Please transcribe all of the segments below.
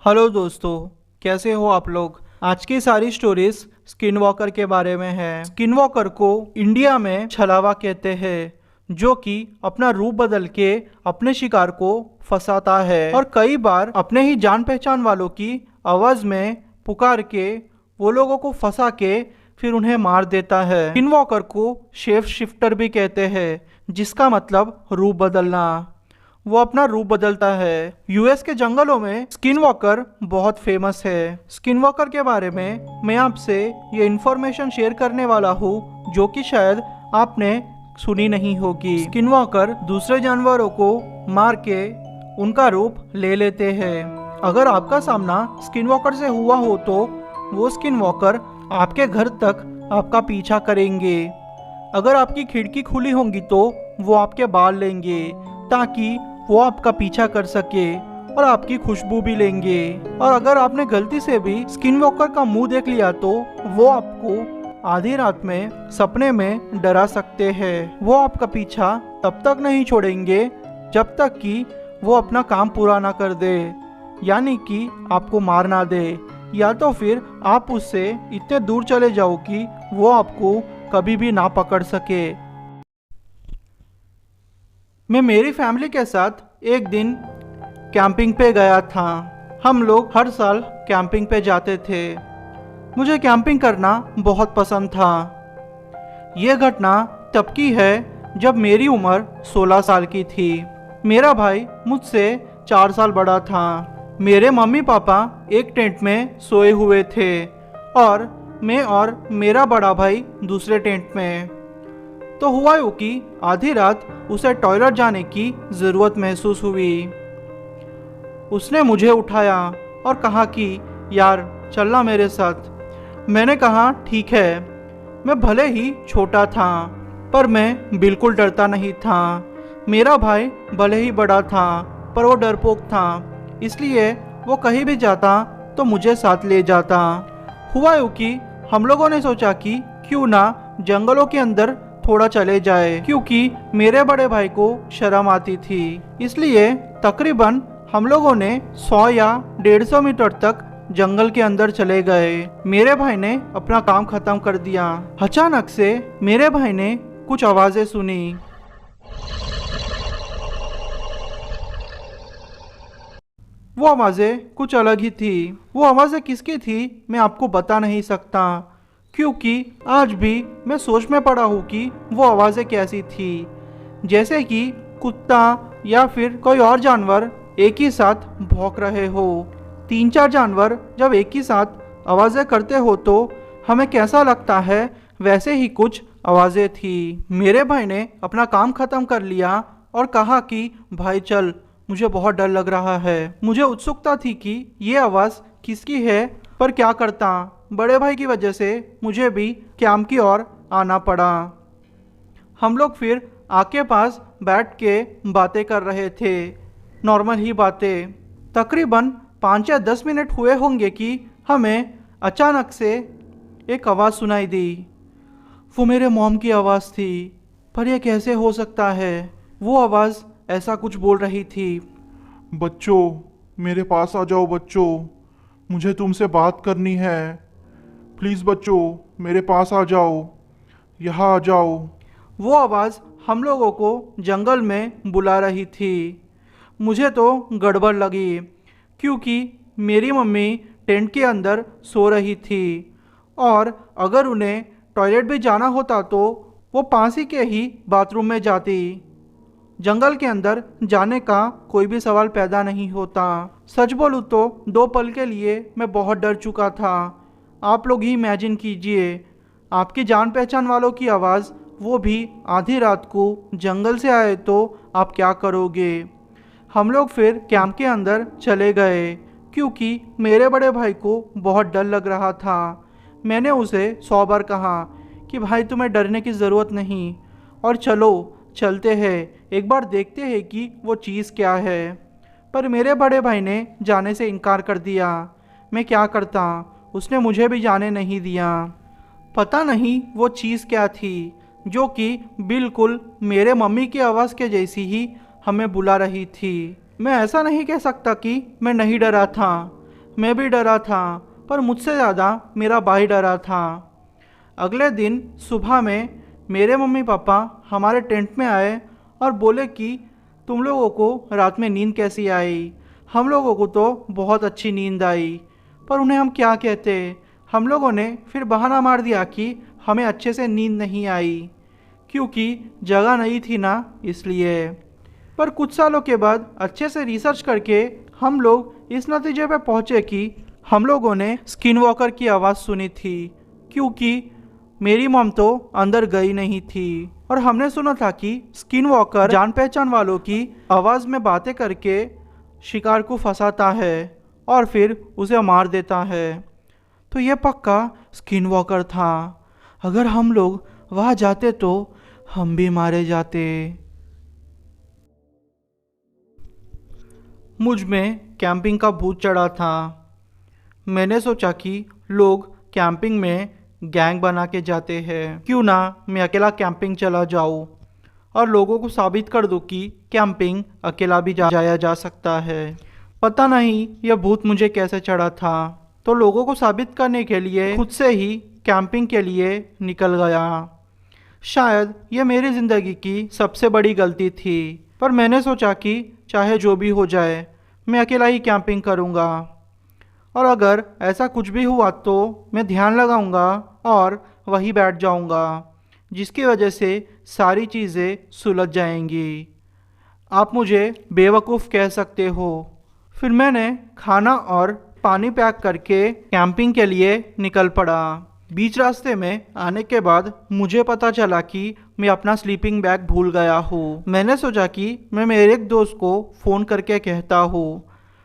Hello दोस्तों, कैसे हो आप लोग। आज की सारी स्टोरीज स्किन वॉकर के बारे में है। स्किन वॉकर को इंडिया में छलावा कहते हैं, जो कि अपना रूप बदल के अपने शिकार को फंसाता है और कई बार अपने ही जान पहचान वालों की आवाज में पुकार के वो लोगों को फंसा के फिर उन्हें मार देता है। स्किन वॉकर को शेप शिफ्टर भी कहते हैं, जिसका मतलब रूप बदलना। वो अपना रूप बदलता है। यूएस के जंगलों में स्किन वॉकर बहुत फेमस है। स्किन वॉकर के बारे में मैं आपसे ये इन्फॉर्मेशन शेयर करने वाला हूँ, जो कि शायद आपने सुनी नहीं होगी। स्किन वॉकर दूसरे जानवरों को मार के उनका रूप ले लेते हैं। अगर आपका सामना स्किन वॉकर से हुआ हो तो वो स्किन वॉकर आपके घर तक आपका पीछा करेंगे। अगर आपकी खिड़की खुली होंगी तो वो आपके बाल लेंगे, ताकि वो आपका पीछा कर सके और आपकी खुशबू भी लेंगे। और अगर आपने गलती से भी स्किन वॉकर का मुंह देख लिया तो वो आपको आधी रात में सपने में डरा सकते हैं। वो आपका पीछा तब तक नहीं छोड़ेंगे जब तक कि वो अपना काम पूरा ना कर दे, यानी कि आपको मार ना दे, या तो फिर आप उससे इतने दूर चले जाओ कि वो आपको कभी भी ना पकड़ सके। मैं मेरी फैमिली के साथ एक दिन कैंपिंग पे गया था। हम लोग हर साल कैंपिंग पे जाते थे। मुझे कैंपिंग करना बहुत पसंद था। ये घटना तब की है जब मेरी उम्र 16 साल की थी। मेरा भाई मुझसे 4 साल बड़ा था। मेरे मम्मी पापा एक टेंट में सोए हुए थे और मैं और मेरा बड़ा भाई दूसरे टेंट में। तो हुआ यूँ कि आधी रात उसे टॉयलेट जाने की ज़रूरत महसूस हुई। उसने मुझे उठाया और कहा कि यार चलना मेरे साथ। मैंने कहा ठीक है। मैं भले ही छोटा था, पर मैं बिल्कुल डरता नहीं था। मेरा भाई भले ही बड़ा था, पर वो डरपोक था, इसलिए वो कहीं भी जाता तो मुझे साथ ले जाता। हुआ यूँ कि हम लोगों ने सोचा कि क्यों ना जंगलों के अंदर थोड़ा चले जाए, क्योंकि मेरे बड़े भाई को शर्म आती थी। इसलिए तकरीबन हम लोगों ने 100 या 150 मीटर तक जंगल के अंदर चले गए। मेरे भाई ने अपना काम खत्म कर दिया। अचानक से मेरे भाई ने कुछ आवाजें सुनी। वो आवाजें कुछ अलग ही थी। वो आवाजें किसकी थी मैं आपको बता नहीं सकता, क्योंकि आज भी मैं सोच में पड़ा हूँ कि वो आवाज़ें कैसी थी। जैसे कि कुत्ता या फिर कोई और जानवर एक ही साथ भौंक रहे हो। 3-4 जानवर जब एक ही साथ आवाज़ें करते हो तो हमें कैसा लगता है, वैसे ही कुछ आवाज़ें थी। मेरे भाई ने अपना काम ख़त्म कर लिया और कहा कि भाई चल, मुझे बहुत डर लग रहा है। मुझे उत्सुकता थी कि ये आवाज़ किसकी है, पर क्या करता। बड़े भाई की वजह से मुझे भी कैंप की ओर आना पड़ा। हम लोग फिर आग के पास बैठ के बातें कर रहे थे, नॉर्मल ही बातें। तकरीबन 5 या 10 मिनट हुए होंगे कि हमें अचानक से एक आवाज़ सुनाई दी। वो मेरे मॉम की आवाज़ थी, पर यह कैसे हो सकता है। वो आवाज़ ऐसा कुछ बोल रही थी। बच्चों, मेरे पास आ जाओ बच्चों, मुझे तुमसे बात करनी है। प्लीज़ बच्चों, मेरे पास आ जाओ, यहाँ आ जाओ। वो आवाज़ हम लोगों को जंगल में बुला रही थी। मुझे तो गड़बड़ लगी, क्योंकि मेरी मम्मी टेंट के अंदर सो रही थी और अगर उन्हें टॉयलेट भी जाना होता तो वो पास ही के ही बाथरूम में जाती। जंगल के अंदर जाने का कोई भी सवाल पैदा नहीं होता। सच बोलूँ तो 2 पल के लिए मैं बहुत डर चुका था। आप लोग ही इमेजिन कीजिए, आपकी जान पहचान वालों की आवाज़, वो भी आधी रात को जंगल से आए तो आप क्या करोगे। हम लोग फिर कैंप के अंदर चले गए, क्योंकि मेरे बड़े भाई को बहुत डर लग रहा था। मैंने उसे 100 बार कहा कि भाई तुम्हें डरने की ज़रूरत नहीं, और चलो चलते हैं, एक बार देखते हैं कि वो चीज़ क्या है। पर मेरे बड़े भाई ने जाने से इनकार कर दिया। मैं क्या करता, उसने मुझे भी जाने नहीं दिया। पता नहीं वो चीज़ क्या थी, जो कि बिल्कुल मेरे मम्मी की आवाज़ के जैसी ही हमें बुला रही थी। मैं ऐसा नहीं कह सकता कि मैं नहीं डरा था, मैं भी डरा था, पर मुझसे ज़्यादा मेरा भाई डरा था। अगले दिन सुबह में मेरे मम्मी पापा हमारे टेंट में आए और बोले कि तुम लोगों को रात में नींद कैसी आई। हम लोगों को तो बहुत अच्छी नींद आई, पर उन्हें हम क्या कहते। हम लोगों ने फिर बहाना मार दिया कि हमें अच्छे से नींद नहीं आई, क्योंकि जगह नहीं थी ना, इसलिए। पर कुछ सालों के बाद अच्छे से रिसर्च करके हम लोग इस नतीजे पे पहुँचे कि हम लोगों ने स्किन वॉकर की आवाज़ सुनी थी, क्योंकि मेरी मॉम तो अंदर गई नहीं थी। और हमने सुना था कि स्किन वॉकर जान पहचान वालों की आवाज़ में बातें करके शिकार को फंसाता है और फिर उसे मार देता है। तो यह पक्का स्किन वॉकर था। अगर हम लोग वहाँ जाते तो हम भी मारे जाते। मुझ में कैंपिंग का भूत चढ़ा था। मैंने सोचा कि लोग कैंपिंग में गैंग बना के जाते हैं, क्यों ना मैं अकेला कैंपिंग चला जाऊं और लोगों को साबित कर दूं कि कैंपिंग अकेला भी जाया जा सकता है। पता नहीं यह भूत मुझे कैसे चढ़ा था, तो लोगों को साबित करने के लिए खुद से ही कैंपिंग के लिए निकल गया। शायद यह मेरी ज़िंदगी की सबसे बड़ी गलती थी, पर मैंने सोचा कि चाहे जो भी हो जाए मैं अकेला ही कैंपिंग करूँगा, और अगर ऐसा कुछ भी हुआ तो मैं ध्यान लगाऊंगा और वहीं बैठ जाऊंगा, जिसकी वजह से सारी चीज़ें सुलझ जाएंगी। आप मुझे बेवकूफ़ कह सकते हो। फिर मैंने खाना और पानी पैक करके कैंपिंग के लिए निकल पड़ा। बीच रास्ते में आने के बाद मुझे पता चला कि मैं अपना स्लीपिंग बैग भूल गया हूँ। मैंने सोचा कि मैं मेरे एक दोस्त को फ़ोन करके कहता हूँ,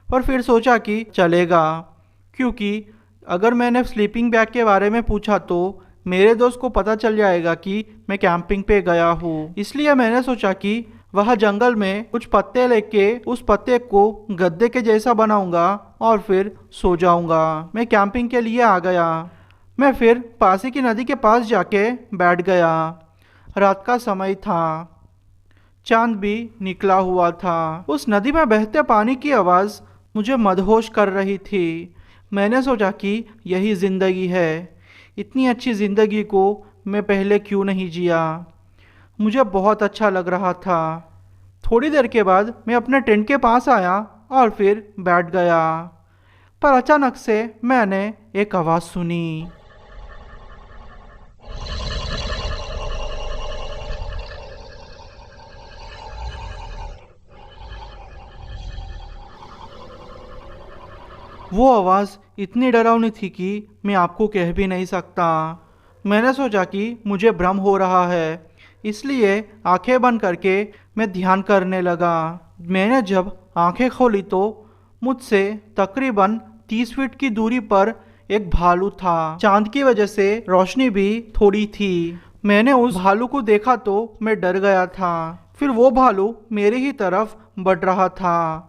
और फिर सोचा कि चलेगा, क्योंकि अगर मैंने स्लीपिंग बैग के बारे में पूछा तो मेरे दोस्त को पता चल जाएगा कि मैं कैंपिंग पे गया हूँ। इसलिए मैंने सोचा कि वह जंगल में कुछ पत्ते लेके उस पत्ते को गद्दे के जैसा बनाऊंगा और फिर सो जाऊंगा। मैं कैंपिंग के लिए आ गया। मैं फिर पास ही की नदी के पास जाके बैठ गया। रात का समय था, चांद भी निकला हुआ था। उस नदी में बहते पानी की आवाज़ मुझे मदहोश कर रही थी। मैंने सोचा कि यही ज़िंदगी है। इतनी अच्छी ज़िंदगी को मैं पहले क्यों नहीं जिया। मुझे बहुत अच्छा लग रहा था। थोड़ी देर के बाद मैं अपने टेंट के पास आया और फिर बैठ गया। पर अचानक से मैंने एक आवाज़ सुनी। वो आवाज़ इतनी डरावनी थी कि मैं आपको कह भी नहीं सकता। मैंने सोचा कि मुझे भ्रम हो रहा है, इसलिए आंखें बंद करके मैं ध्यान करने लगा। मैंने जब आंखें खोली तो मुझसे तकरीबन 30 फीट की दूरी पर एक भालू था। चांद की वजह से रोशनी भी थोड़ी थी। मैंने उस भालू को देखा तो मैं डर गया था। फिर वो भालू मेरी ही तरफ बढ़ रहा था।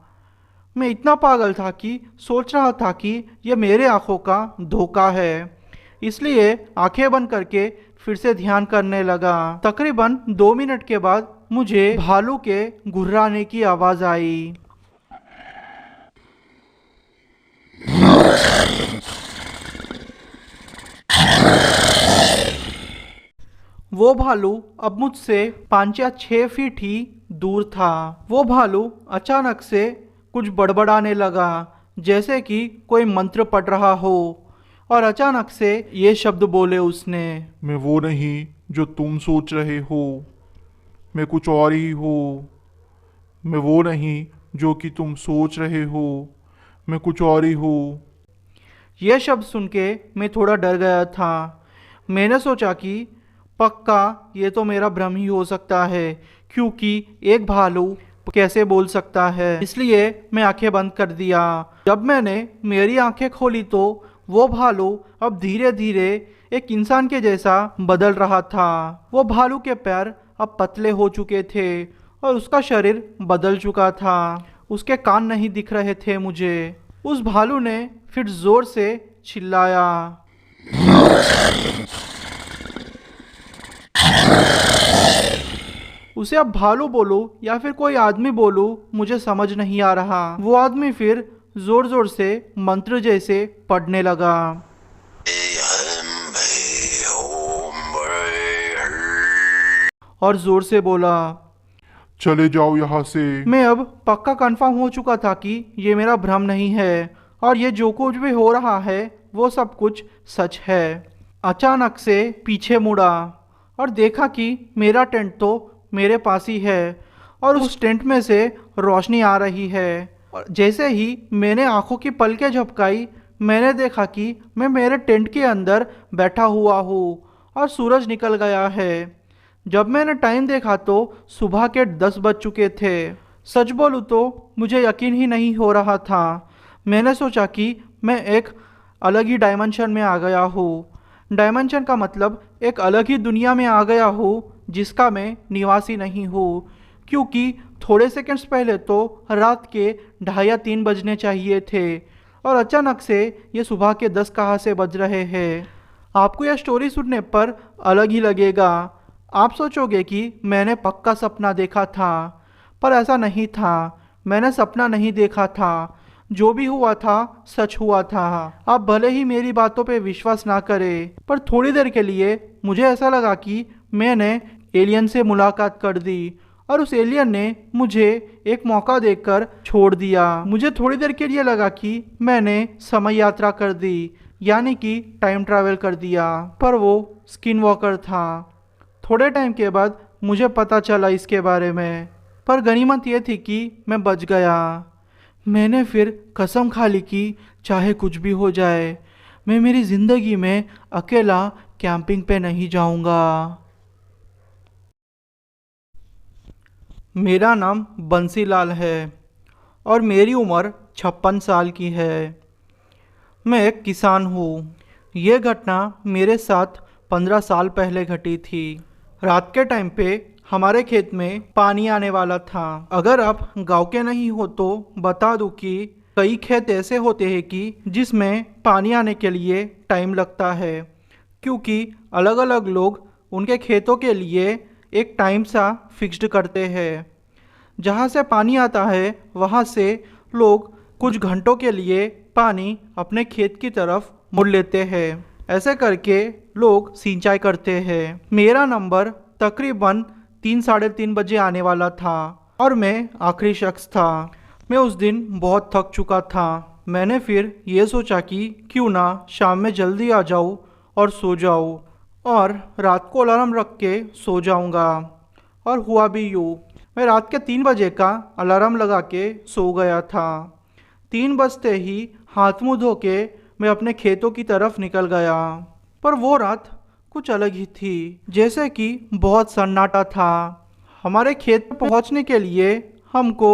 मैं इतना पागल था कि सोच रहा था कि यह मेरे आंखों का धोखा है, इसलिए आंखें बंद करके फिर से ध्यान करने लगा। तकरीबन 2 मिनट के बाद मुझे भालू के घुर्राने की आवाज़ आई। वो भालू अब मुझसे 5 या 6 फीट ही दूर था। वो भालू अचानक से कुछ बड़बड़ाने लगा, जैसे कि कोई मंत्र पढ़ रहा हो, और अचानक से ये शब्द बोले उसने। मैं वो नहीं जो तुम सोच रहे हो, मैं कुछ और ही हूँ। मैं वो नहीं जो कि तुम सोच रहे हो, मैं कुछ और ही हूँ। यह शब्द सुन के मैं थोड़ा डर गया था। मैंने सोचा कि पक्का ये तो मेरा भ्रम ही हो सकता है, क्योंकि एक भालू कैसे बोल सकता है। इसलिए मैं आंखें बंद कर दिया। जब मैंने मेरी आंखें खोली तो वो भालू अब धीरे धीरे एक इंसान के जैसा बदल रहा था। वो भालू के पैर अब पतले हो चुके थे और उसका शरीर बदल चुका था। उसके कान नहीं दिख रहे थे मुझे। उस भालू ने फिर जोर से चिल्लाया। उसे अब भालू बोलूं या फिर कोई आदमी बोलूं, मुझे समझ नहीं आ रहा। वो आदमी फिर जोर जोर से मंत्र जैसे पढ़ने लगा। और जोर से बोला। चले जाओ यहाँ से। मैं अब पक्का कंफर्म हो चुका था कि ये मेरा भ्रम नहीं है और ये जो कुछ भी हो रहा है वो सब कुछ सच है। अचानक से पीछे मुड़ा और देखा कि मेरा टेंट तो मेरे पास ही है और उस टेंट में से रोशनी आ रही है। और जैसे ही मैंने आंखों की पलकें झपकाई, मैंने देखा कि मैं मेरे टेंट के अंदर बैठा हुआ हूँ और सूरज निकल गया है। जब मैंने टाइम देखा तो सुबह के 10 बज चुके थे। सच बोलूँ तो मुझे यकीन ही नहीं हो रहा था। मैंने सोचा कि मैं एक अलग ही डायमेंशन में आ गया हूँ। डायमेंशन का मतलब एक अलग ही दुनिया में आ गया हूँ जिसका मैं निवासी नहीं हूँ, क्योंकि थोड़े सेकंड्स पहले तो रात के 2:30 या 3 बजने चाहिए थे और अचानक से ये सुबह के 10 कहाँ से बज रहे हैं। आपको यह स्टोरी सुनने पर अलग ही लगेगा। आप सोचोगे कि मैंने पक्का सपना देखा था, पर ऐसा नहीं था। मैंने सपना नहीं देखा था, जो भी हुआ था सच हुआ था। आप भले ही मेरी बातों पे विश्वास ना करें, पर थोड़ी देर के लिए मुझे ऐसा लगा कि मैंने एलियन से मुलाकात कर दी और उस एलियन ने मुझे एक मौका देकर छोड़ दिया। मुझे थोड़ी देर के लिए लगा कि मैंने समय यात्रा कर दी, यानी कि टाइम ट्रैवल कर दिया, पर वो स्किन वॉकर था। थोड़े टाइम के बाद मुझे पता चला इसके बारे में, पर गनीमत ये थी कि मैं बच गया। मैंने फिर कसम खा ली कि चाहे कुछ भी हो जाए, मैं मेरी ज़िंदगी में अकेला कैंपिंग पे नहीं जाऊंगा। मेरा नाम बंसीलाल है और मेरी उम्र 56 साल की है। मैं एक किसान हूँ। ये घटना मेरे साथ 15 साल पहले घटी थी। रात के टाइम पे हमारे खेत में पानी आने वाला था। अगर आप गांव के नहीं हो तो बता दूं कि कई खेत ऐसे होते हैं कि जिसमें पानी आने के लिए टाइम लगता है, क्योंकि अलग अलग लोग उनके खेतों के लिए एक टाइम सा फिक्स्ड करते हैं। जहाँ से पानी आता है वहाँ से लोग कुछ घंटों के लिए पानी अपने खेत की तरफ मोड़ लेते हैं। ऐसे करके लोग सिंचाई करते हैं। मेरा नंबर तकरीबन 3 साढ़े 3 बजे आने वाला था और मैं आखिरी शख्स था। मैं उस दिन बहुत थक चुका था। मैंने फिर ये सोचा कि क्यों ना शाम में जल्दी आ जाऊँ और सो जाऊँ, और रात को अलार्म रख के सो जाऊँगा। और हुआ भी यूँ। मैं रात के 3 बजे का अलार्म लगा के सो गया था। 3 बजते ही हाथ मुँह धो के मैं अपने खेतों की तरफ निकल गया। पर वो रात कुछ अलग ही थी, जैसे कि बहुत सन्नाटा था। हमारे खेत में पहुंचने के लिए हमको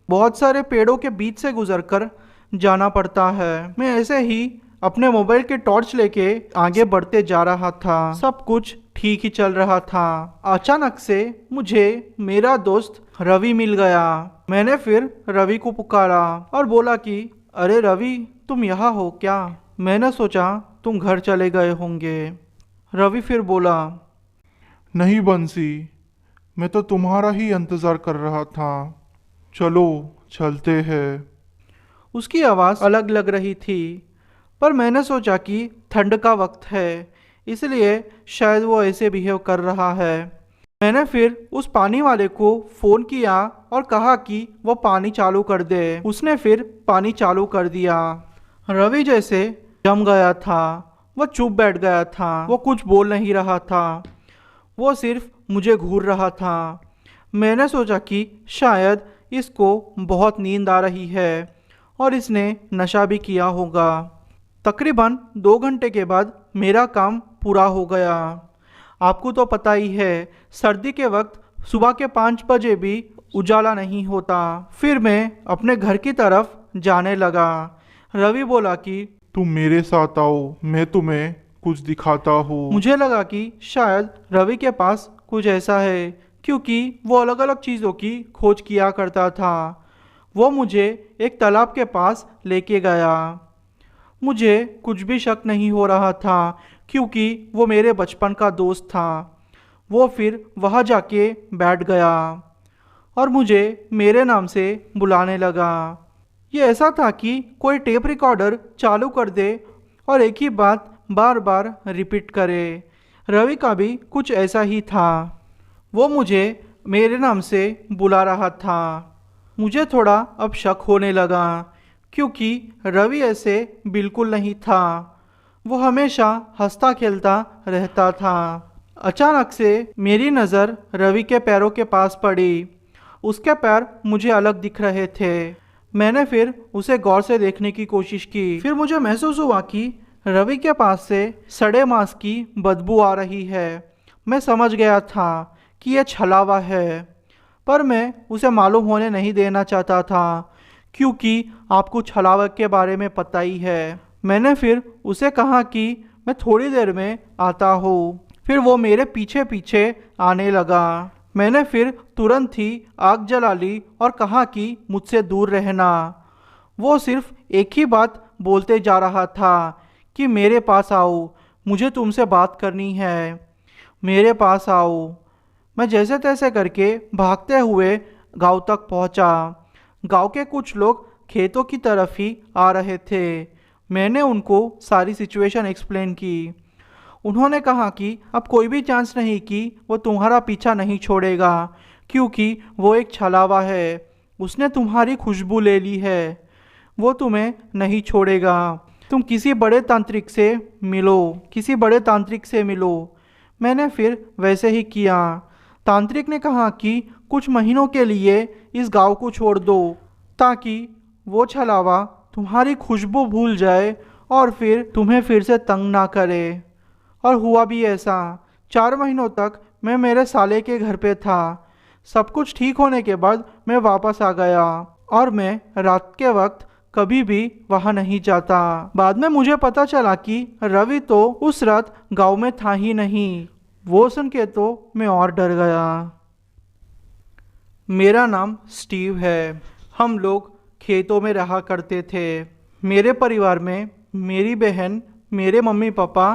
बहुत सारे पेड़ों के बीच से गुजरकर जाना पड़ता है। मैं ऐसे ही अपने मोबाइल के टॉर्च लेके आगे बढ़ते जा रहा था। सब कुछ ठीक ही चल रहा था। अचानक से मुझे मेरा दोस्त रवि मिल गया। मैंने फिर रवि को पुकारा और बोला कि अरे रवि, तुम यहाँ हो क्या? मैंने सोचा तुम घर चले गए होंगे। रवि फिर बोला, नहीं बंसी, मैं तो तुम्हारा ही इंतज़ार कर रहा था। चलो चलते हैं। उसकी आवाज़ अलग लग रही थी, पर मैंने सोचा कि ठंड का वक्त है, इसलिए शायद वो ऐसे बिहेव कर रहा है। मैंने फिर उस पानी वाले को फ़ोन किया और कहा कि वो पानी चालू कर दे। उसने फिर पानी चालू कर दिया। रवि जैसे जम गया था। वो चुप बैठ गया था। वो कुछ बोल नहीं रहा था। वो सिर्फ मुझे घूर रहा था। मैंने सोचा कि शायद इसको बहुत नींद आ रही है और इसने नशा भी किया होगा। तकरीबन 2 घंटे के बाद मेरा काम पूरा हो गया। आपको तो पता ही है, सर्दी के वक्त सुबह के 5 बजे भी उजाला नहीं होता। फिर मैं अपने घर की तरफ जाने लगा। रवि बोला कि तुम मेरे साथ आओ, मैं तुम्हें कुछ दिखाता हूँ। मुझे लगा कि शायद रवि के पास कुछ ऐसा है, क्योंकि वो अलग अलग चीज़ों की खोज किया करता था। वो मुझे एक तालाब के पास लेके गया। मुझे कुछ भी शक नहीं हो रहा था, क्योंकि वो मेरे बचपन का दोस्त था। वो फिर वहाँ जाके बैठ गया और मुझे मेरे नाम से बुलाने लगा। ये ऐसा था कि कोई टेप रिकॉर्डर चालू कर दे और एक ही बात बार बार रिपीट करे। रवि का भी कुछ ऐसा ही था। वो मुझे मेरे नाम से बुला रहा था। मुझे थोड़ा अब शक होने लगा, क्योंकि रवि ऐसे बिल्कुल नहीं था। वो हमेशा हंसता खेलता रहता था। अचानक से मेरी नज़र रवि के पैरों के पास पड़ी। उसके पैर मुझे अलग दिख रहे थे। मैंने फिर उसे गौर से देखने की कोशिश की। फिर मुझे महसूस हुआ कि रवि के पास से सड़े मांस की बदबू आ रही है। मैं समझ गया था कि यह छलावा है, पर मैं उसे मालूम होने नहीं देना चाहता था, क्योंकि आपको छलावा के बारे में पता ही है। मैंने फिर उसे कहा कि मैं थोड़ी देर में आता हूँ। फिर वो मेरे पीछे पीछे आने लगा। मैंने फिर तुरंत ही आग जला ली और कहा कि मुझसे दूर रहना। वो सिर्फ एक ही बात बोलते जा रहा था कि मेरे पास आओ, मुझे तुमसे बात करनी है, मेरे पास आओ। मैं जैसे तैसे करके भागते हुए गांव तक पहुंचा। गांव के कुछ लोग खेतों की तरफ ही आ रहे थे। मैंने उनको सारी सिचुएशन एक्सप्लेन की। उन्होंने कहा कि अब कोई भी चांस नहीं कि वो तुम्हारा पीछा नहीं छोड़ेगा, क्योंकि वो एक छलावा है। उसने तुम्हारी खुशबू ले ली है। वो तुम्हें नहीं छोड़ेगा। तुम किसी बड़े तांत्रिक से मिलो, किसी बड़े तांत्रिक से मिलो। मैंने फिर वैसे ही किया। तांत्रिक ने कहा कि कुछ महीनों के लिए इस गांव को छोड़ दो, ताकि वो छलावा तुम्हारी खुशबू भूल जाए और फिर तुम्हें फिर से तंग ना करे। और हुआ भी ऐसा। 4 महीनों तक मैं मेरे साले के घर पे था। सब कुछ ठीक होने के बाद मैं वापस आ गया और मैं रात के वक्त कभी भी वहाँ नहीं जाता। बाद में मुझे पता चला कि रवि तो उस रात गांव में था ही नहीं। वो सुन के तो मैं और डर गया। मेरा नाम स्टीव है। हम लोग खेतों में रहा करते थे। मेरे परिवार में मेरी बहन, मेरे मम्मी पापा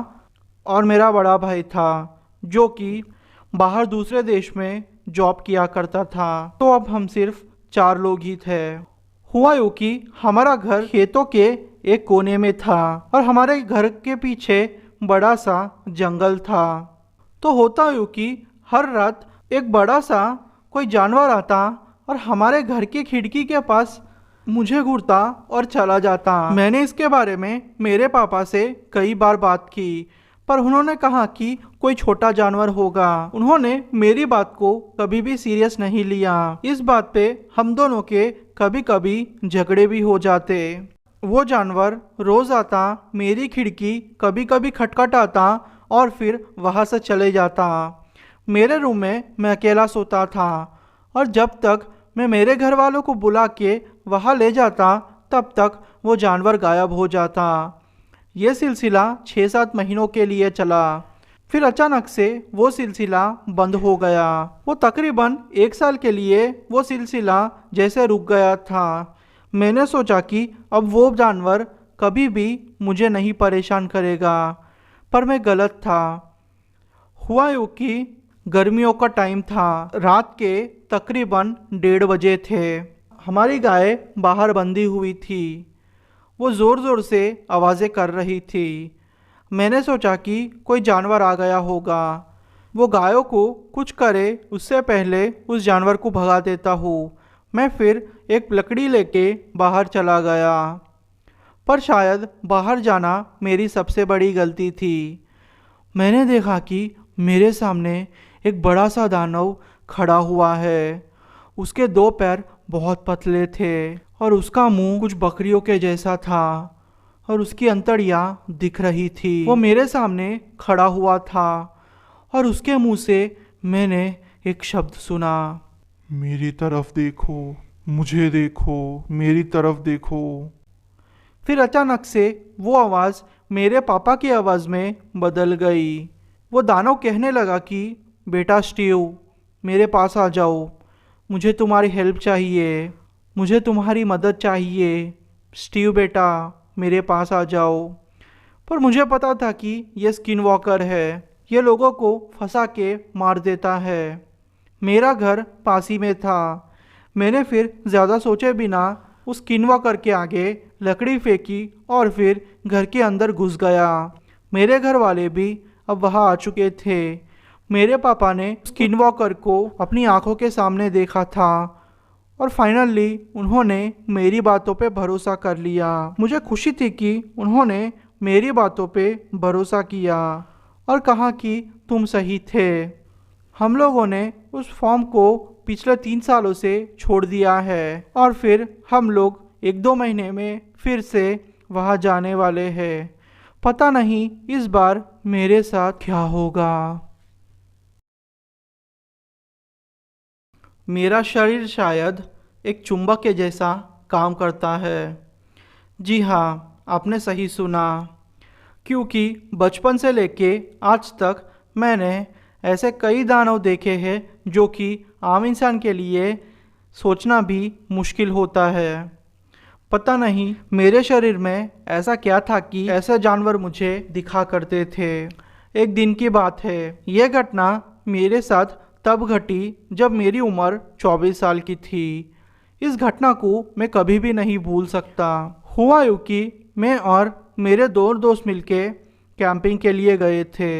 और मेरा बड़ा भाई था, जो कि बाहर दूसरे देश में जॉब किया करता था। तो अब हम सिर्फ 4 लोग ही थे। हुआ यूँ कि हमारा घर खेतों के एक कोने में था और हमारे घर के पीछे बड़ा सा जंगल था। तो होता यूँ कि हर रात एक बड़ा सा कोई जानवर आता और हमारे घर की खिड़की के पास मुझे घूरता और चला जाता। मैंने इसके बारे में मेरे पापा से कई बार बात की, पर उन्होंने कहा कि कोई छोटा जानवर होगा। उन्होंने मेरी बात को कभी भी सीरियस नहीं लिया। इस बात पे हम दोनों के कभी कभी झगड़े भी हो जाते। वो जानवर रोज आता, मेरी खिड़की कभी कभी खटखटाता और फिर वहाँ से चले जाता। मेरे रूम में मैं अकेला सोता था और जब तक मैं मेरे घर वालों को बुला के वहाँ ले जाता, तब तक वो जानवर गायब हो जाता। ये सिलसिला 6-7 महीनों के लिए चला। फिर अचानक से वो सिलसिला बंद हो गया। वो तकरीबन 1 साल के लिए वो सिलसिला जैसे रुक गया था। मैंने सोचा कि अब वो जानवर कभी भी मुझे नहीं परेशान करेगा, पर मैं गलत था। हुआ यूँ कि गर्मियों का टाइम था। रात के तकरीबन 1:30 बजे थे। हमारी गाय बाहर बंधी हुई थी। वो ज़ोर ज़ोर से आवाज़ें कर रही थी। मैंने सोचा कि कोई जानवर आ गया होगा। वो गायों को कुछ करे उससे पहले उस जानवर को भगा देता हूँ। मैं फिर एक लकड़ी लेके बाहर चला गया, पर शायद बाहर जाना मेरी सबसे बड़ी गलती थी। मैंने देखा कि मेरे सामने एक बड़ा सा दानव खड़ा हुआ है। उसके 2 पैर बहुत पतले थे और उसका मुंह कुछ बकरियों के जैसा था और उसकी अंतड़ियाँ दिख रही थी। वो मेरे सामने खड़ा हुआ था और उसके मुंह से मैंने एक शब्द सुना, मेरी तरफ देखो, मुझे देखो, मेरी तरफ देखो। फिर अचानक से वो आवाज़ मेरे पापा की आवाज़ में बदल गई। वो दानव कहने लगा कि बेटा स्टीव, मेरे पास आ जाओ, मुझे तुम्हारी हेल्प चाहिए, मुझे तुम्हारी मदद चाहिए। स्टीव बेटा, मेरे पास आ जाओ। पर मुझे पता था कि ये स्किन वॉकर है। ये लोगों को फंसा के मार देता है। मेरा घर पास ही में था। मैंने फिर ज़्यादा सोचे बिना उस स्किनवॉकर के आगे लकड़ी फेंकी और फिर घर के अंदर घुस गया। मेरे घर वाले भी अब वहाँ आ चुके थे। मेरे पापा ने स्किनवॉकर को अपनी आंखों के सामने देखा था और फाइनली उन्होंने मेरी बातों पे भरोसा कर लिया। मुझे खुशी थी कि उन्होंने मेरी बातों पे भरोसा किया और कहा कि तुम सही थे। हम लोगों ने उस फॉर्म को पिछले 3 सालों से छोड़ दिया है और फिर हम लोग 1-2 महीने में फिर से वहाँ जाने वाले हैं। पता नहीं इस बार मेरे साथ क्या होगा। मेरा शरीर शायद एक चुंबक के जैसा काम करता है। जी हाँ, आपने सही सुना, क्योंकि बचपन से लेके आज तक मैंने ऐसे कई दानव देखे हैं जो कि आम इंसान के लिए सोचना भी मुश्किल होता है। पता नहीं मेरे शरीर में ऐसा क्या था कि ऐसे जानवर मुझे दिखा करते थे। एक दिन की बात है, यह घटना मेरे साथ तब घटी जब मेरी उम्र 24 साल की थी। इस घटना को मैं कभी भी नहीं भूल सकता। हुआ यूँ कि मैं और मेरे 2 दोस्त मिलके कैंपिंग के लिए गए थे।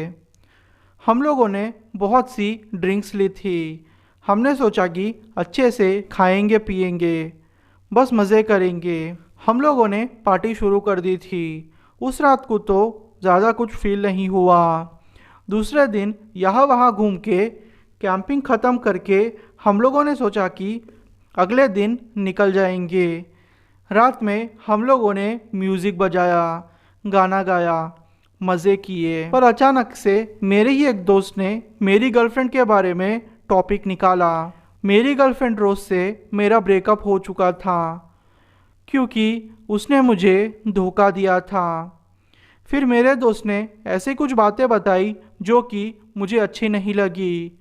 हम लोगों ने बहुत सी ड्रिंक्स ली थी। हमने सोचा कि अच्छे से खाएंगे पिएंगे, बस मज़े करेंगे। हम लोगों ने पार्टी शुरू कर दी थी। उस रात को तो ज़्यादा कुछ फील नहीं हुआ। दूसरे दिन यहाँ वहाँ घूम के कैंपिंग ख़त्म करके हम लोगों ने सोचा कि अगले दिन निकल जाएंगे। रात में हम लोगों ने म्यूज़िक बजाया, गाना गाया, मज़े किए। पर अचानक से मेरे ही एक दोस्त ने मेरी गर्लफ्रेंड के बारे में टॉपिक निकाला। मेरी गर्लफ्रेंड रोज़ से मेरा ब्रेकअप हो चुका था क्योंकि उसने मुझे धोखा दिया था। फिर मेरे दोस्त ने ऐसी कुछ बातें बताई जो कि मुझे अच्छी नहीं लगी।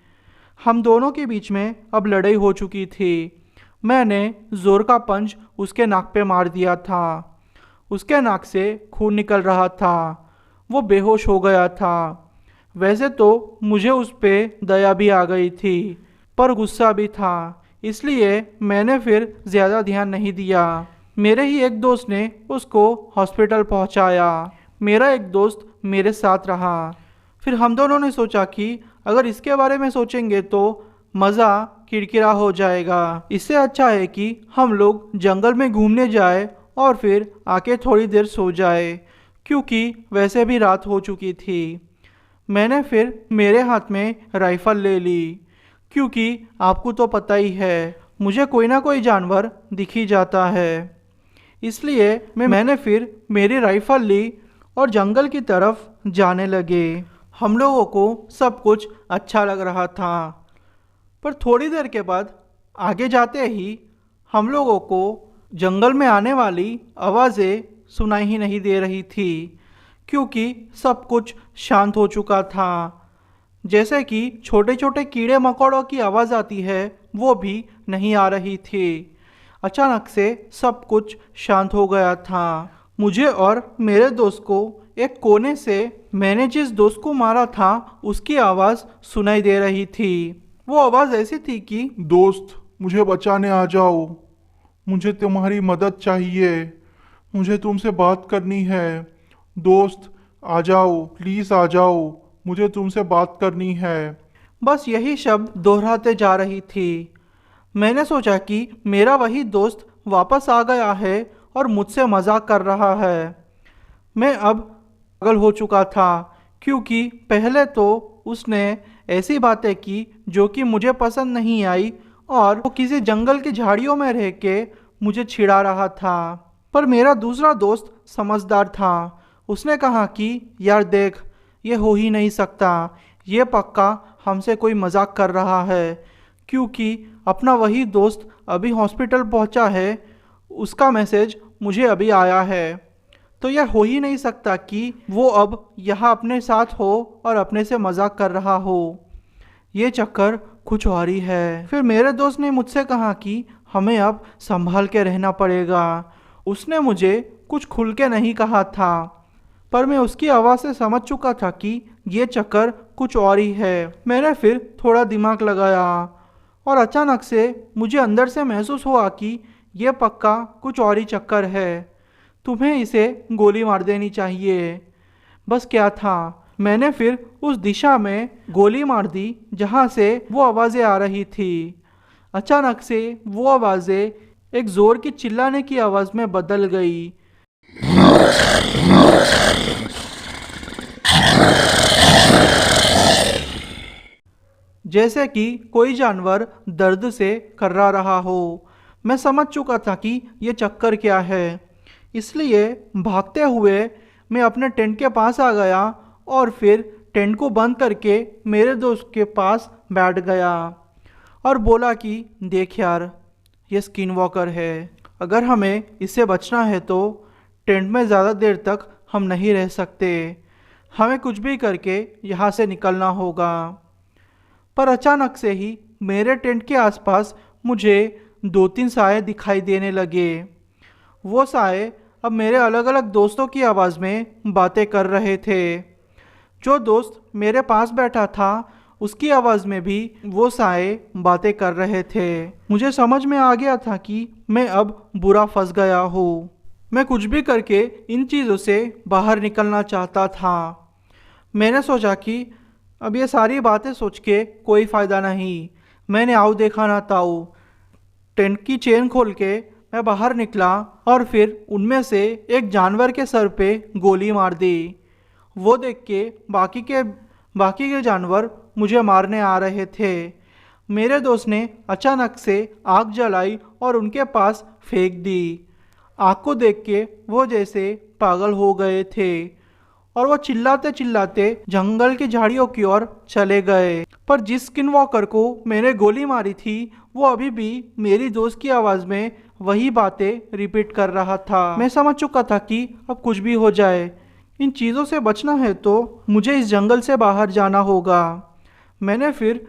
हम दोनों के बीच में अब लड़ाई हो चुकी थी। मैंने ज़ोर का पंच उसके नाक पे मार दिया था। उसके नाक से खून निकल रहा था। वो बेहोश हो गया था। वैसे तो मुझे उस पर दया भी आ गई थी, पर गुस्सा भी था, इसलिए मैंने फिर ज़्यादा ध्यान नहीं दिया। मेरे ही एक दोस्त ने उसको हॉस्पिटल पहुंचाया। मेरा एक दोस्त मेरे साथ रहा। फिर हम दोनों ने सोचा कि अगर इसके बारे में सोचेंगे तो मज़ा किरकिरा हो जाएगा। इससे अच्छा है कि हम लोग जंगल में घूमने जाए और फिर आके थोड़ी देर सो जाए, क्योंकि वैसे भी रात हो चुकी थी। मैंने फिर मेरे हाथ में राइफ़ल ले ली, क्योंकि आपको तो पता ही है मुझे कोई ना कोई जानवर दिख ही जाता है। इसलिए मैंने फिर मेरी राइफ़ल ली और जंगल की तरफ जाने लगे। हम लोगों को सब कुछ अच्छा लग रहा था, पर थोड़ी देर के बाद आगे जाते ही हम लोगों को जंगल में आने वाली आवाज़ें सुनाई ही नहीं दे रही थी, क्योंकि सब कुछ शांत हो चुका था। जैसे कि छोटे छोटे कीड़े मकोड़ों की आवाज़ आती है, वो भी नहीं आ रही थी। अचानक से सब कुछ शांत हो गया था। मुझे और मेरे दोस्त को एक कोने से मैंने जिस दोस्त को मारा था उसकी आवाज़ सुनाई दे रही थी। वो आवाज़ ऐसी थी कि दोस्त, मुझे बचाने आ जाओ, मुझे तुम्हारी मदद चाहिए, मुझे तुमसे बात करनी है। दोस्त आ जाओ, प्लीज़ आ जाओ, मुझे तुमसे बात करनी है। बस यही शब्द दोहराते जा रही थी। मैंने सोचा कि मेरा वही दोस्त वापस आ गया है और मुझसे मजाक कर रहा है। मैं अब पागल हो चुका था, क्योंकि पहले तो उसने ऐसी बातें की जो कि मुझे पसंद नहीं आई और वो किसी जंगल की झाड़ियों में रह के मुझे छिड़ा रहा था। पर मेरा दूसरा दोस्त समझदार था। उसने कहा कि यार देख, ये हो ही नहीं सकता, ये पक्का हमसे कोई मजाक कर रहा है, क्योंकि अपना वही दोस्त अभी हॉस्पिटल पहुंचा है, उसका मैसेज मुझे अभी आया है, तो यह हो ही नहीं सकता कि वो अब यहाँ अपने साथ हो और अपने से मजाक कर रहा हो। ये चक्कर कुछ और ही है। फिर मेरे दोस्त ने मुझसे कहा कि हमें अब संभाल के रहना पड़ेगा। उसने मुझे कुछ खुल के नहीं कहा था, पर मैं उसकी आवाज़ से समझ चुका था कि ये चक्कर कुछ और ही है। मैंने फिर थोड़ा दिमाग लगाया और अचानक से मुझे अंदर से महसूस हुआ कि ये पक्का कुछ और ही चक्कर है। तुम्हें इसे गोली मार देनी चाहिए। बस क्या था, मैंने फिर उस दिशा में गोली मार दी जहाँ से वो आवाज़ें आ रही थी। अचानक से वो आवाज़ें एक ज़ोर की चिल्लाने की आवाज़ में बदल गई। जैसे कि कोई जानवर दर्द से कर्रा रहा हो। मैं समझ चुका था कि ये चक्कर क्या है, इसलिए भागते हुए मैं अपने टेंट के पास आ गया और फिर टेंट को बंद करके मेरे दोस्त के पास बैठ गया और बोला कि देख यार, ये स्किन वॉकर है। अगर हमें इससे बचना है तो टेंट में ज़्यादा देर तक हम नहीं रह सकते। हमें कुछ भी करके यहाँ से निकलना होगा। पर अचानक से ही मेरे टेंट के आसपास मुझे 2-3 साए दिखाई देने लगे। वो साए अब मेरे अलग अलग दोस्तों की आवाज़ में बातें कर रहे थे। जो दोस्त मेरे पास बैठा था उसकी आवाज़ में भी वो साए बातें कर रहे थे। मुझे समझ में आ गया था कि मैं अब बुरा फंस गया हूँ। मैं कुछ भी करके इन चीज़ों से बाहर निकलना चाहता था। मैंने सोचा कि अब ये सारी बातें सोच के कोई फ़ायदा नहीं। मैंने आओ देखा ना ताऊ, टेंट की चेन खोल के मैं बाहर निकला और फिर उनमें से एक जानवर के सर पे गोली मार दी। वो देख के बाकी के जानवर मुझे मारने आ रहे थे। मेरे दोस्त ने अचानक से आग जलाई और उनके पास फेंक दी। आग को देख के वो जैसे पागल हो गए थे और वो चिल्लाते चिल्लाते जंगल की झाड़ियों की ओर चले गए। पर जिस स्किन वॉकर को मैंने गोली मारी थी वो अभी भी मेरी दोस्त की आवाज़ में वही बातें रिपीट कर रहा था। मैं समझ चुका था कि अब कुछ भी हो जाए, इन चीज़ों से बचना है तो मुझे इस जंगल से बाहर जाना होगा। मैंने फिर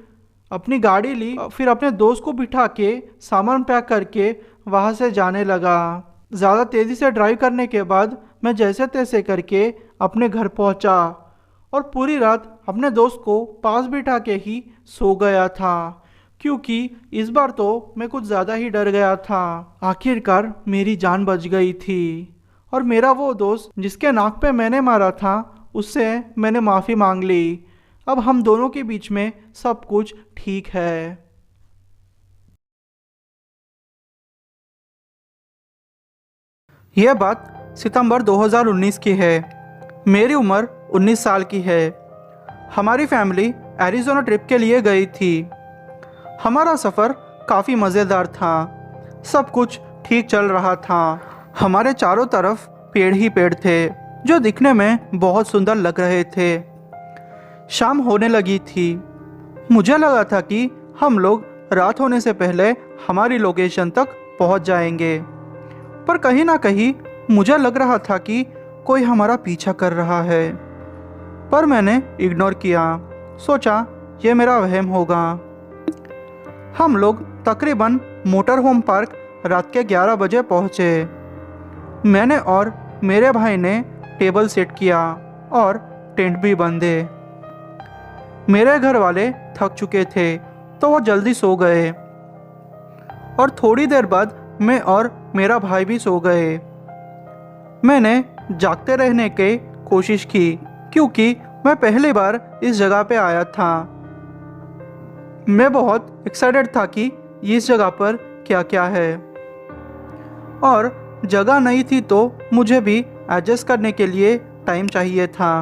अपनी गाड़ी ली, फिर अपने दोस्त को बिठा के सामान पैक करके वहाँ से जाने लगा। ज़्यादा तेज़ी से ड्राइव करने के बाद मैं जैसे तैसे करके अपने घर पहुँचा और पूरी रात अपने दोस्त को पास बिठा के ही सो गया था, क्योंकि इस बार तो मैं कुछ ज़्यादा ही डर गया था। आखिरकार मेरी जान बच गई थी और मेरा वो दोस्त जिसके नाक पे मैंने मारा था उससे मैंने माफ़ी मांग ली। अब हम दोनों के बीच में सब कुछ ठीक है। यह बात सितंबर 2019 की है। मेरी उम्र 19 साल की है। हमारी फैमिली एरिज़ोना ट्रिप के लिए गई थी। हमारा सफ़र काफ़ी मज़ेदार था। सब कुछ ठीक चल रहा था। हमारे चारों तरफ पेड़ ही पेड़ थे जो दिखने में बहुत सुंदर लग रहे थे। शाम होने लगी थी। मुझे लगा था कि हम लोग रात होने से पहले हमारी लोकेशन तक पहुंच जाएंगे, पर कहीं ना कहीं मुझे लग रहा था कि कोई हमारा पीछा कर रहा है। पर मैंने इग्नोर किया, सोचा ये मेरा वहम होगा। हम लोग तकरीबन मोटर होम पार्क रात के 11 बजे पहुँचे। मैंने और मेरे भाई ने टेबल सेट किया और टेंट भी बांधे। मेरे घर वाले थक चुके थे तो वो जल्दी सो गए और थोड़ी देर बाद मैं और मेरा भाई भी सो गए। मैंने जागते रहने की कोशिश की क्योंकि मैं पहली बार इस जगह पे आया था। मैं बहुत एक्साइटेड था कि इस जगह पर क्या क्या है, और जगह नहीं थी तो मुझे भी एडजस्ट करने के लिए टाइम चाहिए था।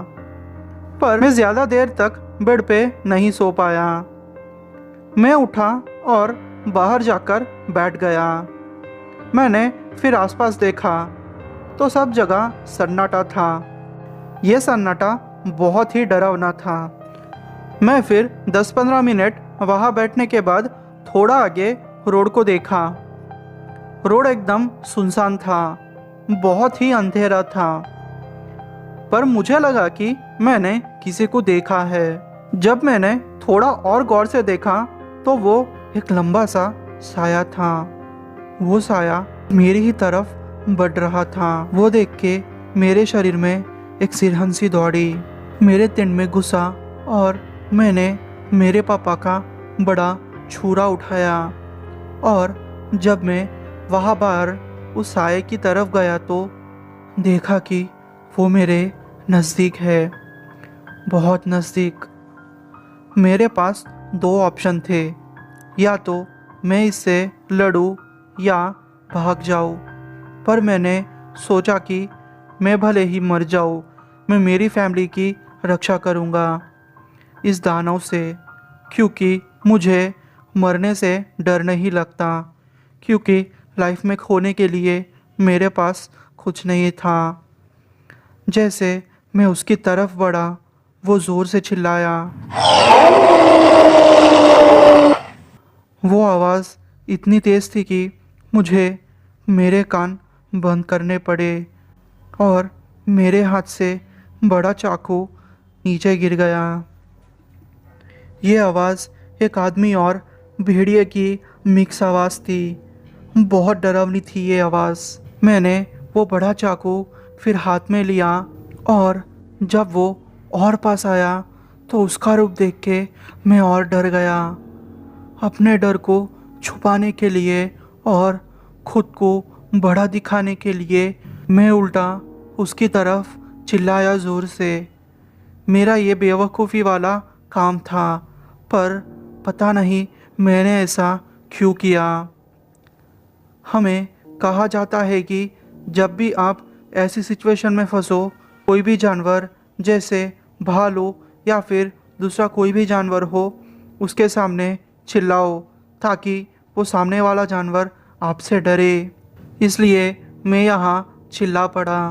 पर मैं ज़्यादा देर तक बेड पे नहीं सो पाया। मैं उठा और बाहर जाकर बैठ गया। मैंने फिर आसपास देखा तो सब जगह सन्नाटा था। यह सन्नाटा बहुत ही डरावना था। मैं फिर 10-15 मिनट वहाँ बैठने के बाद थोड़ा आगे रोड को देखा। रोड एकदम सुनसान था, बहुत ही अंधेरा था, पर मुझे लगा कि मैंने किसी को देखा है। जब मैंने थोड़ा और गौर से देखा तो वो एक लंबा सा साया था। वो साया मेरी ही तरफ बढ़ रहा था। वो देख के मेरे शरीर में एक सिरहन सी दौड़ी, मेरे टेंट में घुसा और मैंने मेरे पापा का बड़ा छुरा उठाया। और जब मैं वहाँ बाहर उस साए की तरफ गया तो देखा कि वो मेरे नज़दीक है, बहुत नज़दीक। मेरे पास दो ऑप्शन थे, या तो मैं इससे लड़ूं या भाग जाऊं। पर मैंने सोचा कि मैं भले ही मर जाऊं, मैं मेरी फैमिली की रक्षा करूंगा इस दानव से, क्योंकि मुझे मरने से डर नहीं लगता, क्योंकि लाइफ में खोने के लिए मेरे पास कुछ नहीं था। जैसे मैं उसकी तरफ बढ़ा, वो ज़ोर से चिल्लाया। वो आवाज़ इतनी तेज़ थी कि मुझे मेरे कान बंद करने पड़े और मेरे हाथ से बड़ा चाकू नीचे गिर गया। ये आवाज़ एक आदमी और भेड़िए की मिक्स आवाज़ थी। बहुत डरावनी थी ये आवाज़। मैंने वो बड़ा चाकू फिर हाथ में लिया और जब वो और पास आया तो उसका रूप देख के मैं और डर गया। अपने डर को छुपाने के लिए और खुद को बड़ा दिखाने के लिए मैं उल्टा उसकी तरफ चिल्लाया ज़ोर से। मेरा ये बेवकूफ़ी वाला काम था, पर पता नहीं मैंने ऐसा क्यों किया। हमें कहा जाता है कि जब भी आप ऐसी सिचुएशन में फंसो, कोई भी जानवर जैसे भालू या फिर दूसरा कोई भी जानवर हो, उसके सामने चिल्लाओ ताकि वो सामने वाला जानवर आपसे डरे। इसलिए मैं यहाँ चिल्ला पड़ा,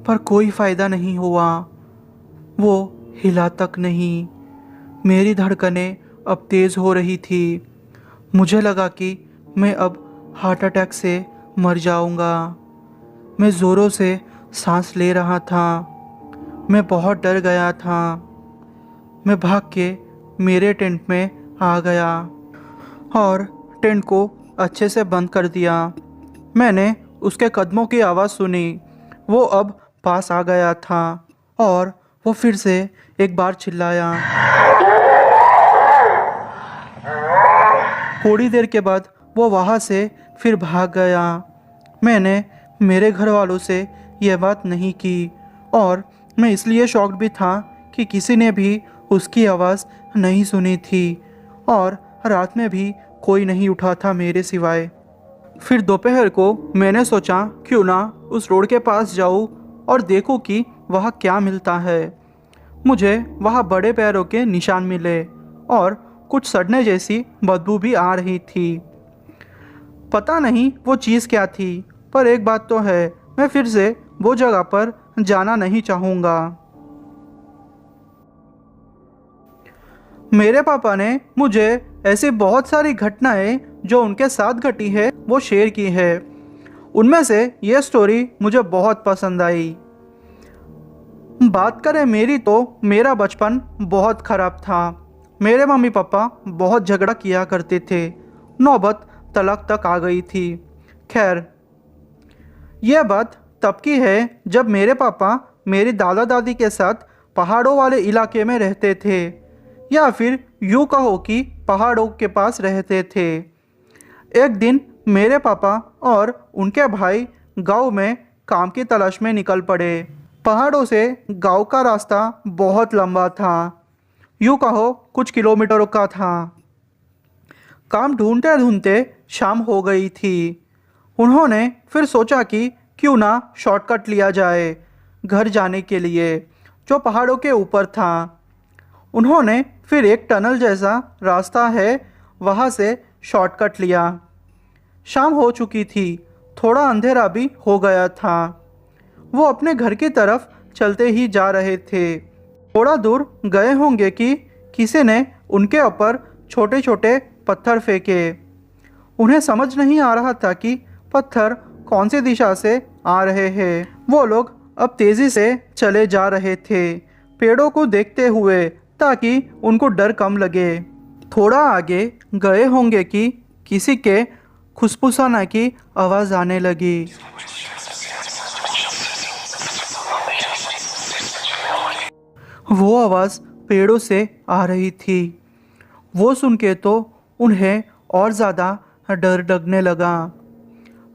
पर कोई फ़ायदा नहीं हुआ। वो हिला तक नहीं। मेरी धड़कनें अब तेज़ हो रही थी। मुझे लगा कि मैं अब हार्ट अटैक से मर जाऊंगा। मैं ज़ोरों से सांस ले रहा था। मैं बहुत डर गया था। मैं भाग के मेरे टेंट में आ गया और टेंट को अच्छे से बंद कर दिया। मैंने उसके कदमों की आवाज़ सुनी। वो अब पास आ गया था और वो फिर से एक बार चिल्लाया। थोड़ी देर के बाद वो वहाँ से फिर भाग गया। मैंने मेरे घर वालों से यह बात नहीं की और मैं इसलिए शॉक्ड भी था कि किसी ने भी उसकी आवाज़ नहीं सुनी थी और रात में भी कोई नहीं उठा था मेरे सिवाय। फिर दोपहर को मैंने सोचा क्यों ना उस रोड के पास जाऊं और देखूं कि वहाँ क्या मिलता है। मुझे वहाँ बड़े पैरों के निशान मिले और कुछ सड़ने जैसी बदबू भी आ रही थी। पता नहीं वो चीज़ क्या थी, पर एक बात तो है, मैं फिर से वो जगह पर जाना नहीं चाहूँगा। मेरे पापा ने मुझे ऐसी बहुत सारी घटनाएं जो उनके साथ घटी है वो शेयर की है। उनमें से ये स्टोरी मुझे बहुत पसंद आई। बात करें मेरी तो मेरा बचपन बहुत ख़राब था। मेरे मम्मी पापा बहुत झगड़ा किया करते थे, नौबत तलाक तक आ गई थी। खैर, यह बात तब की है जब मेरे पापा मेरी दादा दादी के साथ पहाड़ों वाले इलाके में रहते थे, या फिर यूँ कहो कि पहाड़ों के पास रहते थे। एक दिन मेरे पापा और उनके भाई गांव में काम की तलाश में निकल पड़े। पहाड़ों से गांव का रास्ता बहुत लंबा था, यूँ कहो कुछ किलोमीटरों का था। काम ढूंढते ढूंढते शाम हो गई थी। उन्होंने फिर सोचा कि क्यों ना शॉर्टकट लिया जाए घर जाने के लिए, जो पहाड़ों के ऊपर था। उन्होंने फिर एक टनल जैसा रास्ता है वहाँ से शॉर्टकट लिया। शाम हो चुकी थी, थोड़ा अंधेरा भी हो गया था। वो अपने घर की तरफ चलते ही जा रहे थे। थोड़ा दूर गए होंगे कि किसी ने उनके ऊपर छोटे छोटे पत्थर फेंके। उन्हें समझ नहीं आ रहा था कि पत्थर कौन सी दिशा से आ रहे हैं। वो लोग अब तेज़ी से चले जा रहे थे, पेड़ों को देखते हुए, ताकि उनको डर कम लगे। थोड़ा आगे गए होंगे कि किसी के खुसफुसाने की आवाज़ आने लगी। वो आवाज़ पेड़ों से आ रही थी। वो सुन के तो उन्हें और ज़्यादा डर लगने लगा।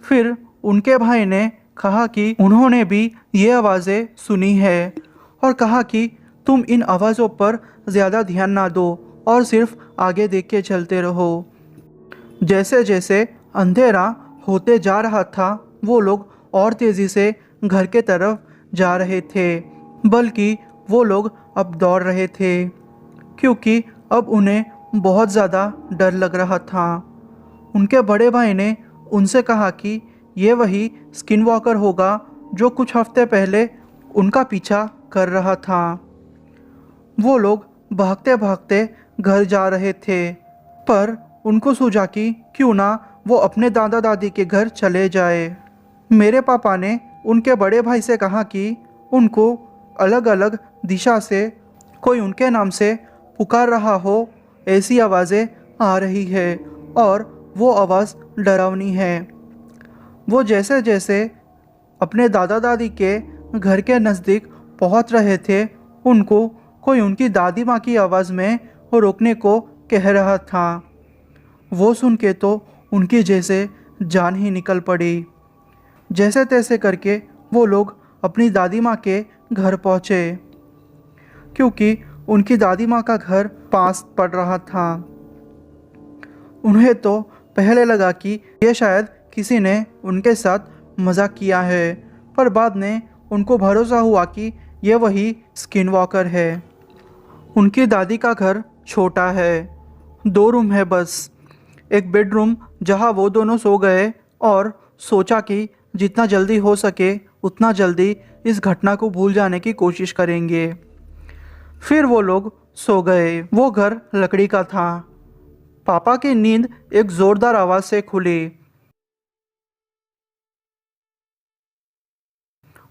फिर उनके भाई ने कहा कि उन्होंने भी ये आवाज़ें सुनी है और कहा कि तुम इन आवाज़ों पर ज़्यादा ध्यान ना दो और सिर्फ आगे देख के चलते रहो। जैसे जैसे अंधेरा होते जा रहा था वो लोग और तेज़ी से घर के तरफ जा रहे थे, बल्कि वो लोग अब दौड़ रहे थे क्योंकि अब उन्हें बहुत ज़्यादा डर लग रहा था। उनके बड़े भाई ने उनसे कहा कि ये वही स्किन वॉकर होगा जो कुछ हफ्ते पहले उनका पीछा कर रहा था। वो लोग भागते भागते घर जा रहे थे, पर उनको सूझा कि क्यों ना वो अपने दादा दादी के घर चले जाए। मेरे पापा ने उनके बड़े भाई से कहा कि उनको अलग अलग दिशा से कोई उनके नाम से पुकार रहा हो, ऐसी आवाज़ें आ रही है और वो आवाज़ डरावनी है। वो जैसे जैसे अपने दादा दादी के घर के नज़दीक पहुंच रहे थे, उनको कोई उनकी दादी माँ की आवाज़ में रोकने को कह रहा था। वो सुन के तो उनकी जैसे जान ही निकल पड़ी। जैसे तैसे करके वो लोग अपनी दादी माँ के घर पहुँचे क्योंकि उनकी दादी माँ का घर पास पड़ रहा था। उन्हें तो पहले लगा कि ये शायद किसी ने उनके साथ मजाक किया है, पर बाद में उनको भरोसा हुआ कि ये वही स्किन वॉकर है। उनकी दादी का घर छोटा है, 2 रूम है बस। एक बेडरूम जहां वो दोनों सो गए और सोचा कि जितना जल्दी हो सके उतना जल्दी इस घटना को भूल जाने की कोशिश करेंगे। फिर वो लोग सो गए। वो घर लकड़ी का था। पापा की नींद एक जोरदार आवाज़ से खुली।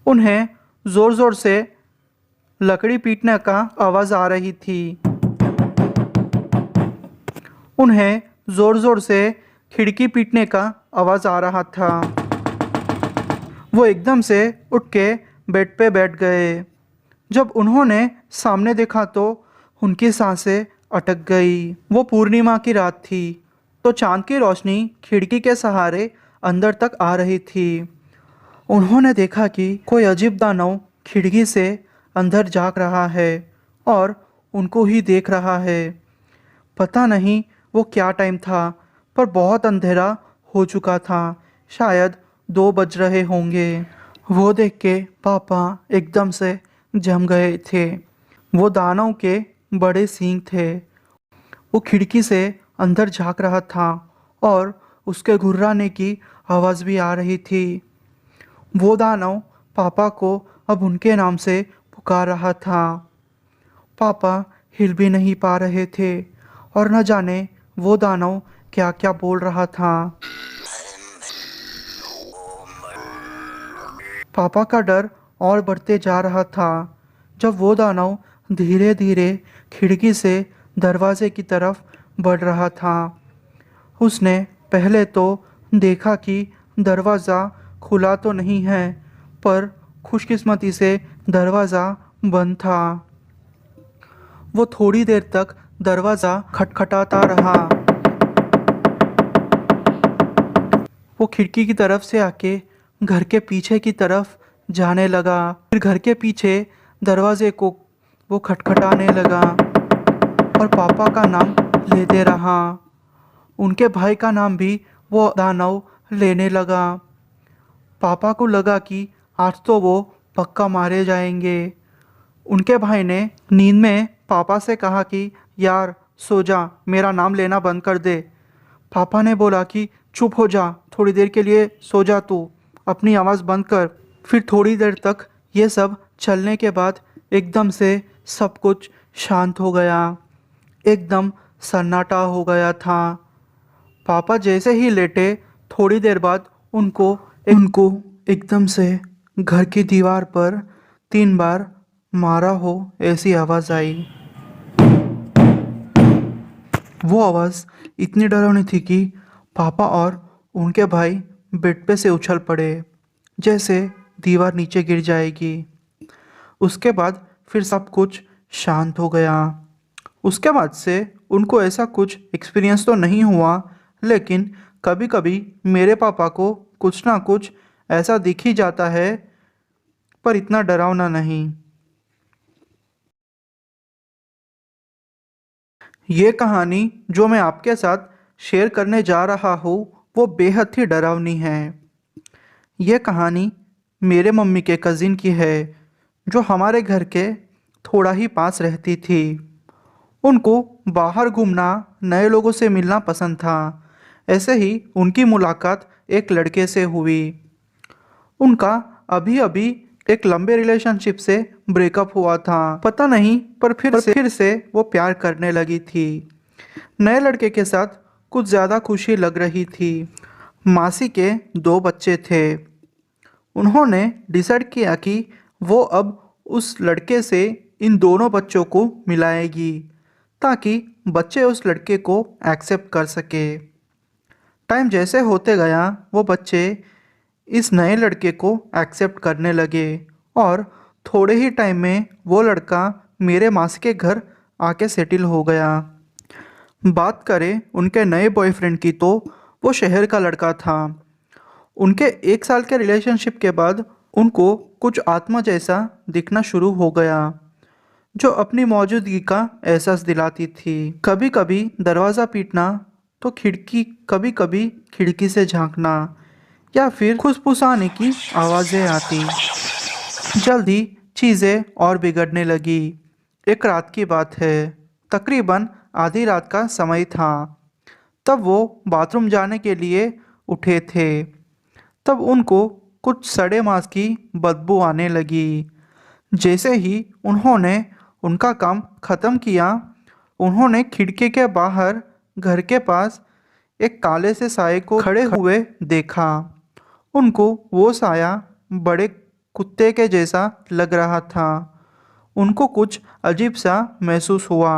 उन्हें ज़ोर ज़ोर से लकड़ी पीटने का आवाज़ आ रही थी। उन्हें ज़ोर ज़ोर से खिड़की पीटने का आवाज़ आ रहा था। वो एकदम से उठ के बेड पे बैठ गए। जब उन्होंने सामने देखा तो उनकी सांसें अटक गई। वो पूर्णिमा की रात थी तो चांद की रोशनी खिड़की के सहारे अंदर तक आ रही थी। उन्होंने देखा कि कोई अजीब दानव खिड़की से अंदर झांक रहा है और उनको ही देख रहा है। पता नहीं वो क्या टाइम था, पर बहुत अंधेरा हो चुका था। शायद 2 बज रहे होंगे। वो देख के पापा एकदम से जम गए थे। वो दानव के बड़े सींग थे। वो खिड़की से अंदर झांक रहा था और उसके घुर्राने की आवाज़ भी आ रही थी। वो दानव पापा को अब उनके नाम से पुकार रहा था। पापा हिल भी नहीं पा रहे थे और न जाने वो दानव क्या क्या बोल रहा था। पापा का डर और बढ़ते जा रहा था जब वो दानव धीरे धीरे खिड़की से दरवाजे की तरफ बढ़ रहा था। उसने पहले तो देखा कि दरवाज़ा खुला तो नहीं है, पर खुशकिस्मती से दरवाज़ा बंद था। वो थोड़ी देर तक दरवाज़ा खटखटाता रहा। वो खिड़की की तरफ से आके घर के पीछे की तरफ जाने लगा। फिर घर के पीछे दरवाजे को वो खटखटाने लगा और पापा का नाम लेते रहा। उनके भाई का नाम भी वो दानव लेने लगा। पापा को लगा कि आज तो वो पक्का मारे जाएंगे। उनके भाई ने नींद में पापा से कहा कि यार सो जा, मेरा नाम लेना बंद कर दे। पापा ने बोला कि चुप हो जा, थोड़ी देर के लिए सो जा, तू अपनी आवाज़ बंद कर। फिर थोड़ी देर तक ये सब चलने के बाद एकदम से सब कुछ शांत हो गया। एकदम सन्नाटा हो गया था। पापा जैसे ही लेटे थोड़ी देर बाद उनको एकदम से घर की दीवार पर 3 बार मारा हो ऐसी आवाज़ आई। वो आवाज़ इतनी डरावनी थी कि पापा और उनके भाई बेड पे से उछल पड़े, जैसे दीवार नीचे गिर जाएगी। उसके बाद फिर सब कुछ शांत हो गया। उसके बाद से उनको ऐसा कुछ एक्सपीरियंस तो नहीं हुआ, लेकिन कभी कभी मेरे पापा को कुछ ना कुछ ऐसा दिख ही जाता है, पर इतना डरावना नहीं। ये कहानी जो मैं आपके साथ शेयर करने जा रहा हूँ वो बेहद ही डरावनी है। ये कहानी मेरे मम्मी के कज़िन की है जो हमारे घर के थोड़ा ही पास रहती थी। उनको बाहर घूमना, नए लोगों से मिलना पसंद था। ऐसे ही उनकी मुलाकात एक लड़के से हुई। उनका अभी अभी एक लंबे रिलेशनशिप से ब्रेकअप हुआ था। पता नहीं पर फिर से वो प्यार करने लगी थी। नए लड़के के साथ कुछ ज़्यादा खुशी लग रही थी। मासी के 2 बच्चे थे। उन्होंने डिसाइड किया कि वो अब उस लड़के से इन दोनों बच्चों को मिलाएगी ताकि बच्चे उस लड़के को एक्सेप्ट कर सके। टाइम जैसे होते गया वो बच्चे इस नए लड़के को एक्सेप्ट करने लगे और थोड़े ही टाइम में वो लड़का मेरे मासी के घर आके सेटल हो गया। बात करें उनके नए बॉयफ्रेंड की तो वो शहर का लड़का था। उनके 1 साल के रिलेशनशिप के बाद उनको कुछ आत्मा जैसा दिखना शुरू हो गया जो अपनी मौजूदगी का एहसास दिलाती थी। कभी कभी दरवाज़ा पीटना तो कभी कभी खिड़की से झांकना या फिर फुसफुसाने की आवाज़ें आती। जल्दी चीज़ें और बिगड़ने लगी। एक रात की बात है, तकरीबन आधी रात का समय था। तब वो बाथरूम जाने के लिए उठे थे। तब उनको कुछ सड़े मांस की बदबू आने लगी। जैसे ही उन्होंने उनका काम ख़त्म किया, उन्होंने खिड़की के बाहर घर के पास एक काले से साये को खड़े हुए देखा। उनको वो साया बड़े कुत्ते के जैसा लग रहा था। उनको कुछ अजीब सा महसूस हुआ।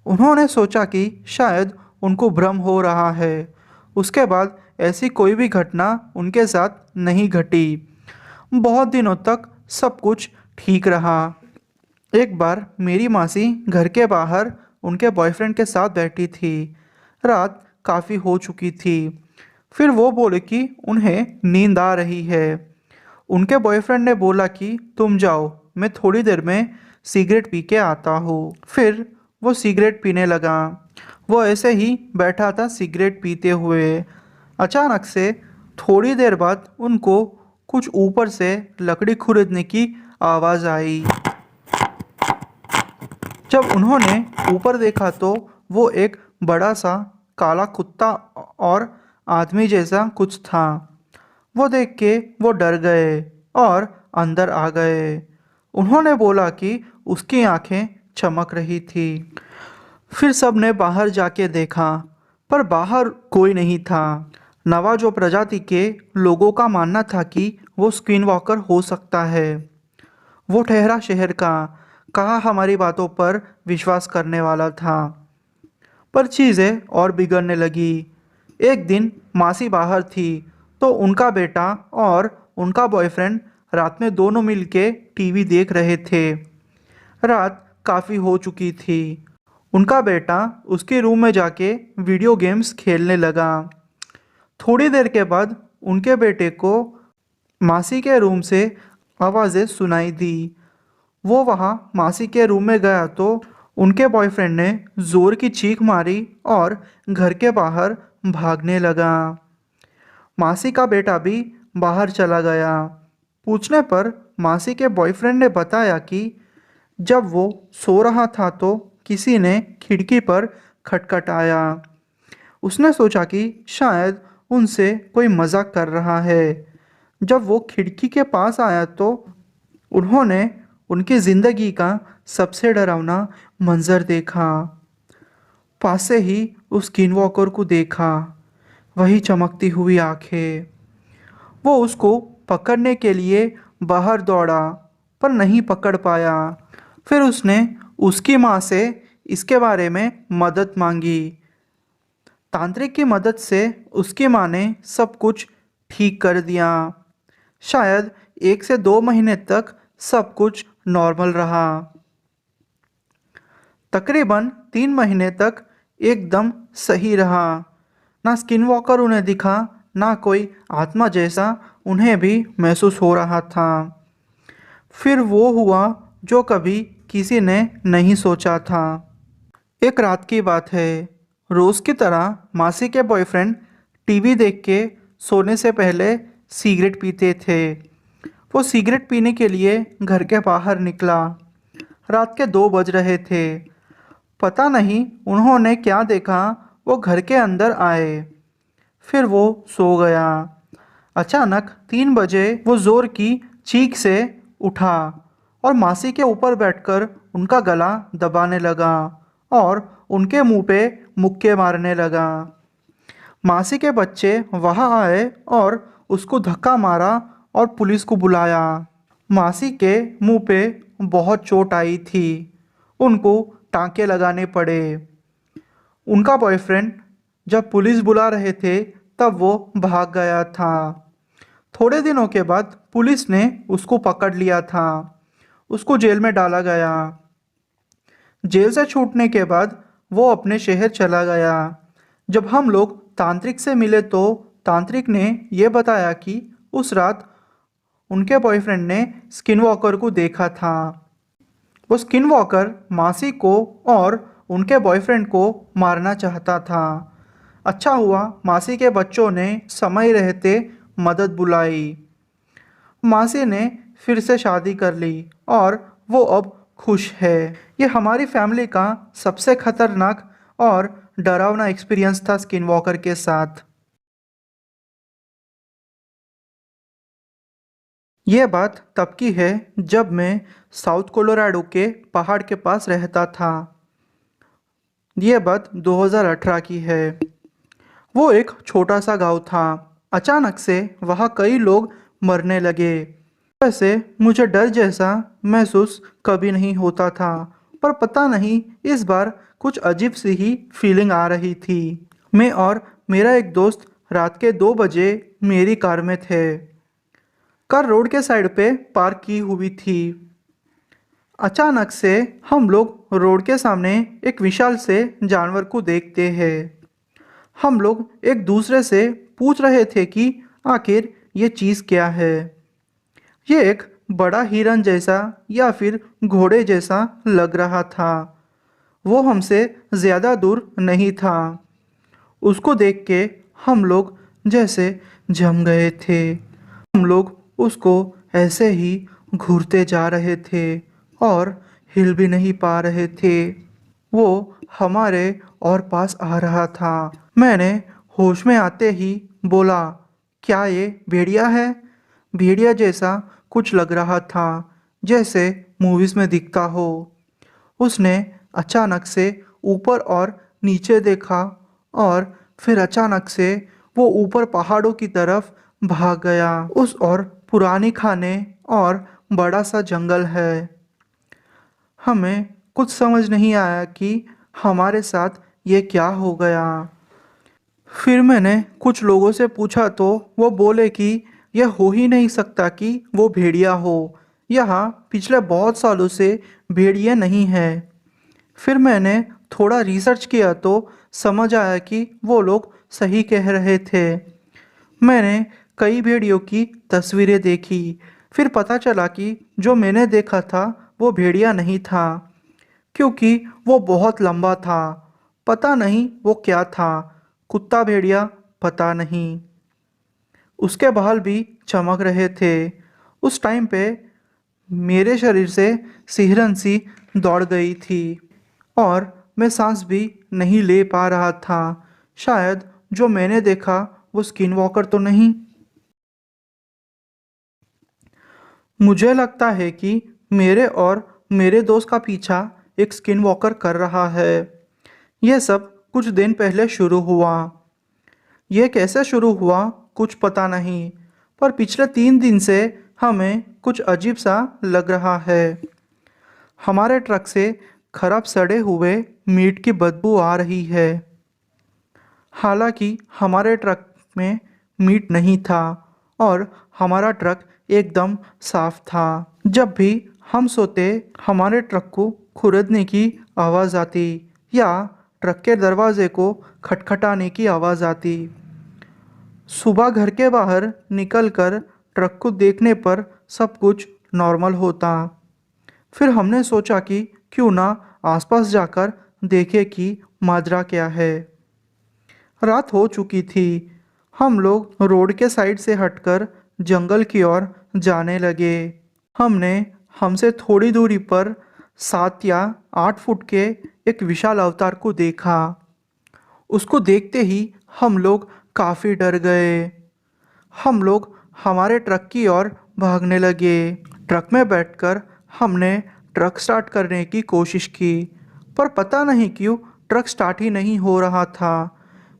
उन्होंने सोचा कि शायद उनको भ्रम हो रहा है। उसके बाद ऐसी कोई भी घटना उनके साथ नहीं घटी। बहुत दिनों तक सब कुछ ठीक रहा। एक बार मेरी मासी घर के बाहर उनके बॉयफ्रेंड के साथ बैठी थी। रात काफ़ी हो चुकी थी। फिर वो बोले कि उन्हें नींद आ रही है। उनके बॉयफ्रेंड ने बोला कि तुम जाओ, मैं थोड़ी देर में सिगरेट पी के आता हूँ। फिर वो सिगरेट पीने लगा। वो ऐसे ही बैठा था सिगरेट पीते हुए। अचानक से थोड़ी देर बाद उनको कुछ ऊपर से लकड़ी खुरदने की आवाज़ आई। जब उन्होंने ऊपर देखा तो वो एक बड़ा सा काला कुत्ता और आदमी जैसा कुछ था। वो देख के वो डर गए और अंदर आ गए। उन्होंने बोला कि उसकी आंखें चमक रही थी। फिर सब ने बाहर जाके देखा, पर बाहर कोई नहीं था। नवाजो प्रजाति के लोगों का मानना था कि वो स्किन वॉकर हो सकता है। वो ठहरा शहर का, कहा हमारी बातों पर विश्वास करने वाला था। पर चीज़ें और बिगड़ने लगी। एक दिन मासी बाहर थी तो उनका बेटा और उनका बॉयफ्रेंड रात में दोनों मिलके टीवी देख रहे थे। रात काफ़ी हो चुकी थी। उनका बेटा उसके रूम में जाके वीडियो गेम्स खेलने लगा। थोड़ी देर के बाद उनके बेटे को मासी के रूम से आवाज़ें सुनाई दी। वो वहाँ मासी के रूम में गया तो उनके बॉयफ्रेंड ने ज़ोर की चीख मारी और घर के बाहर भागने लगा। मासी का बेटा भी बाहर चला गया। पूछने पर मासी के बॉयफ्रेंड ने बताया कि जब वो सो रहा था तो किसी ने खिड़की पर खटखटाया। उसने सोचा कि शायद उनसे कोई मजाक कर रहा है। जब वो खिड़की के पास आया तो उन्होंने उनकी ज़िंदगी का सबसे डरावना मंजर देखा। पास से ही उस स्किन वॉकर को देखा, वही चमकती हुई आंखें। वो उसको पकड़ने के लिए बाहर दौड़ा पर नहीं पकड़ पाया। फिर उसने उसकी माँ से इसके बारे में मदद मांगी। तांत्रिक की मदद से उसकी माँ ने सब कुछ ठीक कर दिया। शायद 1 से 2 महीने तक सब कुछ नॉर्मल रहा। तकरीबन 3 महीने तक एकदम सही रहा। ना स्किन वॉकर उन्हें दिखा, ना कोई आत्मा जैसा उन्हें भी महसूस हो रहा था। फिर वो हुआ जो कभी किसी ने नहीं सोचा था। एक रात की बात है। रोज़ की तरह मासी के बॉयफ्रेंड टीवी देख के सोने से पहले सिगरेट पीते थे। वो सिगरेट पीने के लिए घर के बाहर निकला। रात के 2 बज रहे थे। पता नहीं उन्होंने क्या देखा, वो घर के अंदर आए। फिर वो सो गया। अचानक 3 बजे वो ज़ोर की चीख से उठा और मासी के ऊपर बैठकर उनका गला दबाने लगा और उनके मुंह पे मुक्के मारने लगा। मासी के बच्चे वहां आए और उसको धक्का मारा और पुलिस को बुलाया। मासी के मुंह पे बहुत चोट आई थी। उनको टांके लगाने पड़े। उनका बॉयफ्रेंड जब पुलिस बुला रहे थे तब वो भाग गया था। थोड़े दिनों के बाद पुलिस ने उसको पकड़ लिया था। उसको जेल में डाला गया। जेल से छूटने के बाद वो अपने शहर चला गया। जब हम लोग तांत्रिक से मिले तो तांत्रिक ने ये बताया कि उस रात उनके बॉयफ्रेंड ने स्किन वॉकर को देखा था। वो स्किन वॉकर मासी को और उनके बॉयफ्रेंड को मारना चाहता था। अच्छा हुआ मासी के बच्चों ने समय रहते मदद बुलाई। मासी ने फिर से शादी कर ली और वो अब खुश है। ये हमारी फैमिली का सबसे खतरनाक और डरावना एक्सपीरियंस था स्किन वॉकर के साथ। ये बात तब की है जब मैं साउथ कोलोराडो के पहाड़ के पास रहता था। ये बात 2018 की है। वो एक छोटा सा गांव था। अचानक से वहाँ कई लोग मरने लगे। वैसे मुझे डर जैसा महसूस कभी नहीं होता था, पर पता नहीं इस बार कुछ अजीब सी ही फीलिंग आ रही थी। मैं और मेरा एक दोस्त रात के 2 बजे मेरी कार में थे। कार रोड के साइड पे पार्क की हुई थी। अचानक से हम लोग रोड के सामने एक विशाल से जानवर को देखते हैं। हम लोग एक दूसरे से पूछ रहे थे कि आखिर ये चीज़ क्या है। ये एक बड़ा हिरन जैसा या फिर घोड़े जैसा लग रहा था। वो हमसे ज़्यादा दूर नहीं था। उसको देख के हम लोग जैसे जम गए थे। हम लोग उसको ऐसे ही घूरते जा रहे थे और हिल भी नहीं पा रहे थे। वो हमारे और पास आ रहा था। मैंने होश में आते ही बोला, क्या ये भेड़िया है? भेड़िया जैसा कुछ लग रहा था, जैसे मूवीज़ में दिखता हो। उसने अचानक से ऊपर और नीचे देखा और फिर अचानक से वो ऊपर पहाड़ों की तरफ भाग गया। उस और पुरानी खाने और बड़ा सा जंगल है। हमें कुछ समझ नहीं आया कि हमारे साथ ये क्या हो गया। फिर मैंने कुछ लोगों से पूछा तो वो बोले कि यह हो ही नहीं सकता कि वो भेड़िया हो। यहाँ पिछले बहुत सालों से भेड़िया नहीं है। फिर मैंने थोड़ा रिसर्च किया तो समझ आया कि वो लोग सही कह रहे थे। मैंने कई भेड़ियों की तस्वीरें देखी। फिर पता चला कि जो मैंने देखा था वो भेड़िया नहीं था, क्योंकि वो बहुत लंबा था। पता नहीं वो क्या था, कुत्ता भेड़िया पता नहीं। उसके बाल भी चमक रहे थे। उस टाइम पे मेरे शरीर से सिहरन सी दौड़ गई थी और मैं सांस भी नहीं ले पा रहा था। शायद जो मैंने देखा वो स्किन वॉकर तो नहीं। मुझे लगता है कि मेरे और मेरे दोस्त का पीछा एक स्किन वॉकर कर रहा है। यह सब कुछ दिन पहले शुरू हुआ। यह कैसे शुरू हुआ कुछ पता नहीं, पर पिछले 3 दिन से हमें कुछ अजीब सा लग रहा है। हमारे ट्रक से खराब सड़े हुए मीट की बदबू आ रही है। हालांकि हमारे ट्रक में मीट नहीं था और हमारा ट्रक एकदम साफ था। जब भी हम सोते हमारे ट्रक को खुरदने की आवाज़ आती या ट्रक के दरवाजे को खटखटाने की आवाज़ आती। सुबह घर के बाहर निकलकर ट्रक को देखने पर सब कुछ नॉर्मल होता। फिर हमने सोचा कि क्यों ना आसपास जाकर देखें कि माजरा क्या है। रात हो चुकी थी। हम लोग रोड के साइड से हटकर जंगल की ओर जाने लगे। हमने हमसे थोड़ी दूरी पर 7 या 8 फुट के एक विशाल अवतार को देखा। उसको देखते ही हम लोग काफ़ी डर गए। हम लोग हमारे ट्रक की ओर भागने लगे। ट्रक में बैठकर हमने ट्रक स्टार्ट करने की कोशिश की, पर पता नहीं क्यों ट्रक स्टार्ट ही नहीं हो रहा था।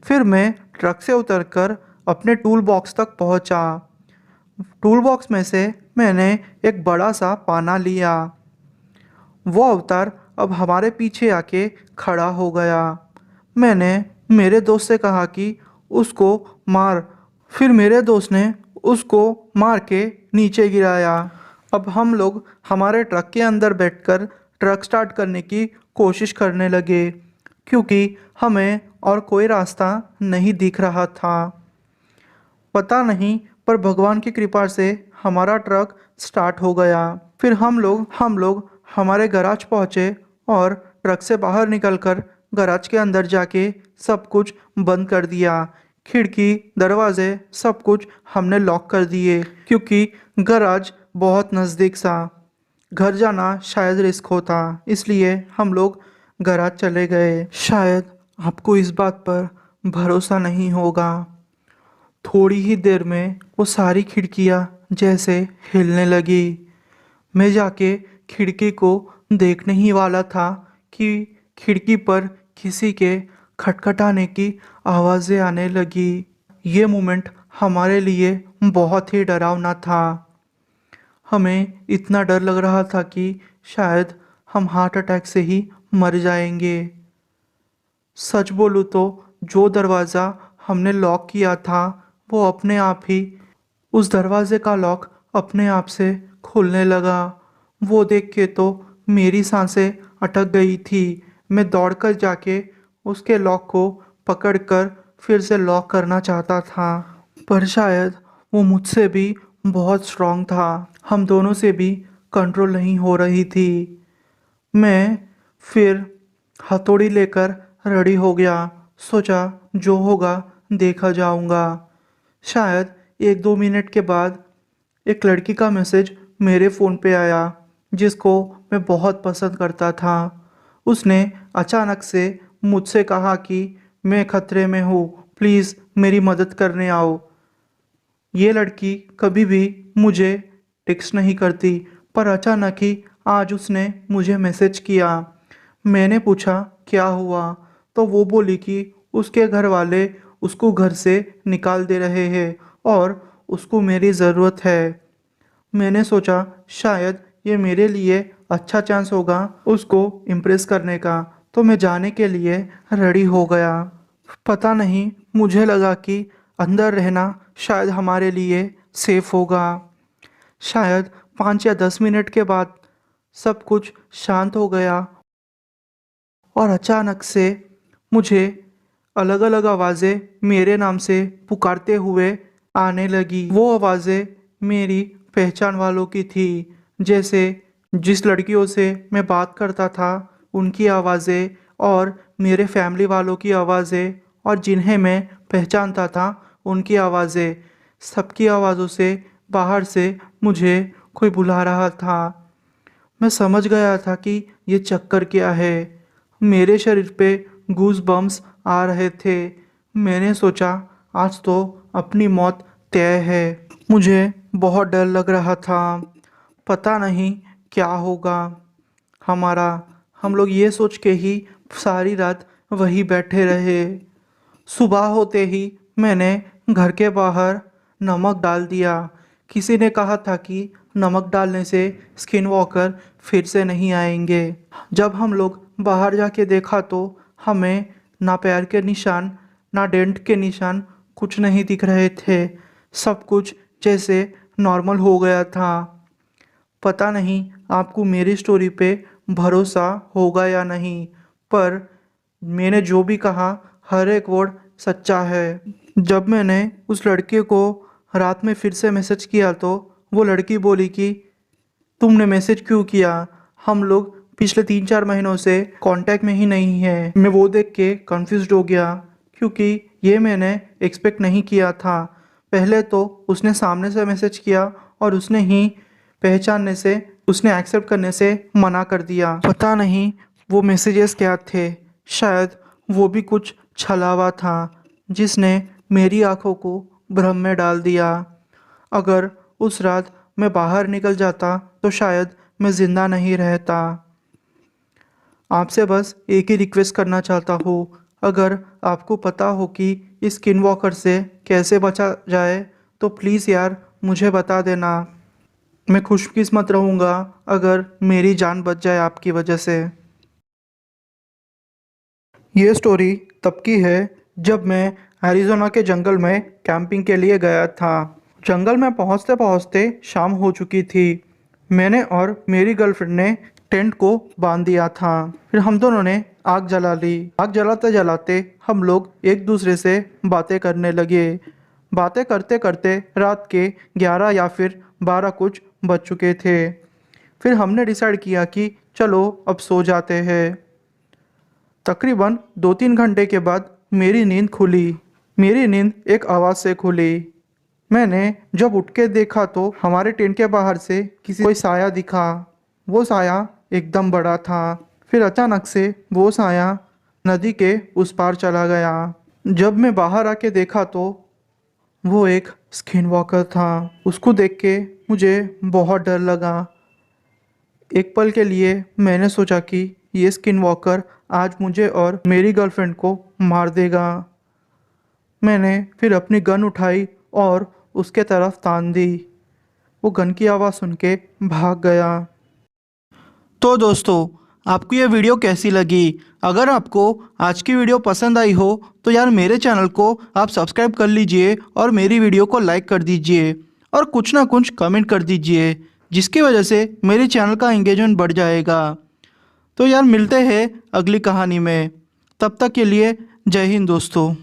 फिर मैं ट्रक से उतरकर अपने टूल बॉक्स तक पहुंचा। टूल बॉक्स में से मैंने एक बड़ा सा पाना लिया। वो अवतार अब हमारे पीछे आके खड़ा हो गया। मैंने मेरे दोस्त से कहा कि उसको मार। फिर मेरे दोस्त ने उसको मार के नीचे गिराया। अब हम लोग हमारे ट्रक के अंदर बैठकर ट्रक स्टार्ट करने की कोशिश करने लगे, क्योंकि हमें और कोई रास्ता नहीं दिख रहा था। पता नहीं, पर भगवान की कृपा से हमारा ट्रक स्टार्ट हो गया। फिर हम लोग हमारे गैराज पहुंचे और ट्रक से बाहर निकलकर गैराज के अंदर जाके सब कुछ बंद कर दिया। खिड़की, दरवाजे सब कुछ हमने लॉक कर दिए, क्योंकि गैराज बहुत नज़दीक सा। घर जाना शायद रिस्क होता, इसलिए हम लोग गैराज चले गए। शायद आपको इस बात पर भरोसा नहीं होगा, थोड़ी ही देर में वो सारी खिड़कियाँ जैसे हिलने लगी। मैं जाके खिड़की को देखने ही वाला था कि खिड़की पर किसी के खटखटाने की आवाज़ें आने लगी। ये मोमेंट हमारे लिए बहुत ही डरावना था। हमें इतना डर लग रहा था कि शायद हम हार्ट अटैक से ही मर जाएंगे। सच बोलूँ तो जो दरवाज़ा हमने लॉक किया था वो अपने आप ही, उस दरवाजे का लॉक अपने आप से खुलने लगा। वो देख के तो मेरी सांसें अटक गई थी। मैं दौड़कर जाके उसके लॉक को पकड़कर फिर से लॉक करना चाहता था, पर शायद वो मुझसे भी बहुत स्ट्रांग था। हम दोनों से भी कंट्रोल नहीं हो रही थी। मैं फिर हथौड़ी लेकर रेडी हो गया। सोचा जो होगा देखा जाऊंगा। शायद 1-2 मिनट के बाद एक लड़की का मैसेज मेरे फ़ोन पे आया, जिसको मैं बहुत पसंद करता था। उसने अचानक से मुझसे कहा कि मैं खतरे में हूँ, प्लीज़ मेरी मदद करने आओ। ये लड़की कभी भी मुझे टेक्स्ट नहीं करती, पर अचानक ही आज उसने मुझे मैसेज किया। मैंने पूछा क्या हुआ, तो वो बोली कि उसके घर वाले उसको घर से निकाल दे रहे हैं और उसको मेरी ज़रूरत है। मैंने सोचा शायद ये मेरे लिए अच्छा चांस होगा उसको इम्प्रेस करने का, तो मैं जाने के लिए रेडी हो गया। पता नहीं, मुझे लगा कि अंदर रहना शायद हमारे लिए सेफ होगा। शायद 5 या 10 मिनट के बाद सब कुछ शांत हो गया और अचानक से मुझे अलग अलग आवाज़ें मेरे नाम से पुकारते हुए आने लगी। वो आवाज़ें मेरी पहचान वालों की थी, जैसे जिस लड़कियों से मैं बात करता था उनकी आवाज़ें, और मेरे फैमिली वालों की आवाज़ें, और जिन्हें मैं पहचानता था उनकी आवाज़ें। सबकी आवाज़ों से बाहर से मुझे कोई बुला रहा था। मैं समझ गया था कि ये चक्कर क्या है। मेरे शरीर पे गूज़ बम्स आ रहे थे। मैंने सोचा आज तो अपनी मौत तय है। मुझे बहुत डर लग रहा था, पता नहीं क्या होगा हमारा। हम लोग ये सोच के ही सारी रात वहीं बैठे रहे। सुबह होते ही मैंने घर के बाहर नमक डाल दिया। किसी ने कहा था कि नमक डालने से स्किन वॉकर फिर से नहीं आएंगे। जब हम लोग बाहर जाके देखा तो हमें ना पैर के निशान, ना डेंट के निशान कुछ नहीं दिख रहे थे। सब कुछ जैसे नॉर्मल हो गया था। पता नहीं आपको मेरी स्टोरी पे भरोसा होगा या नहीं, पर मैंने जो भी कहा हर एक वर्ड सच्चा है। जब मैंने उस लड़के को रात में फिर से मैसेज किया तो वो लड़की बोली कि तुमने मैसेज क्यों किया, हम लोग पिछले 3-4 महीनों से कांटेक्ट में ही नहीं है। मैं वो देख के कंफ्यूज्ड हो गया क्योंकि ये मैंने एक्सपेक्ट नहीं किया था। पहले तो उसने सामने से मैसेज किया और उसने ही पहचानने से, उसने एक्सेप्ट करने से मना कर दिया। पता नहीं वो मैसेजेस क्या थे, शायद वो भी कुछ छलावा था जिसने मेरी आंखों को भ्रम में डाल दिया। अगर उस रात मैं बाहर निकल जाता तो शायद मैं ज़िंदा नहीं रहता। आपसे बस एक ही रिक्वेस्ट करना चाहता हूँ, अगर आपको पता हो कि इस स्किन वॉकर से कैसे बचा जाए तो प्लीज़ यार मुझे बता देना। मैं खुशकिस्मत रहूँगा अगर मेरी जान बच जाए आपकी वजह से। ये स्टोरी तब की है जब मैं एरिज़ोना के जंगल में कैंपिंग के लिए गया था। जंगल में पहुंचते पहुंचते शाम हो चुकी थी। मैंने और मेरी गर्लफ्रेंड ने टेंट को बांध दिया था। फिर हम दोनों ने आग जला ली। आग जलाते जलाते हम लोग एक दूसरे से बातें करने लगे। बातें करते करते रात के 11 या फिर 12 कुछ बज चुके थे। फिर हमने डिसाइड किया कि चलो अब सो जाते हैं। तकरीबन 2-3 घंटे के बाद मेरी नींद खुली। मेरी नींद एक आवाज़ से खुली। मैंने जब उठ के देखा तो हमारे टेंट के बाहर से कोई साया दिखा। वो साया एकदम बड़ा था। फिर अचानक से वो साया नदी के उस पार चला गया। जब मैं बाहर आके देखा तो वो एक स्किन वॉकर था। उसको देख के मुझे बहुत डर लगा। एक पल के लिए मैंने सोचा कि ये स्किन वॉकर आज मुझे और मेरी गर्लफ्रेंड को मार देगा। मैंने फिर अपनी गन उठाई और उसके तरफ तान दी। वो गन की आवाज़ सुन के भाग गया। तो दोस्तों, आपको ये वीडियो कैसी लगी? अगर आपको आज की वीडियो पसंद आई हो तो यार मेरे चैनल को आप सब्सक्राइब कर लीजिए और मेरी वीडियो को लाइक कर दीजिए और कुछ ना कुछ कमेंट कर दीजिए, जिसकी वजह से मेरे चैनल का एंगेजमेंट बढ़ जाएगा। तो यार मिलते हैं अगली कहानी में। तब तक के लिए जय हिंद दोस्तों।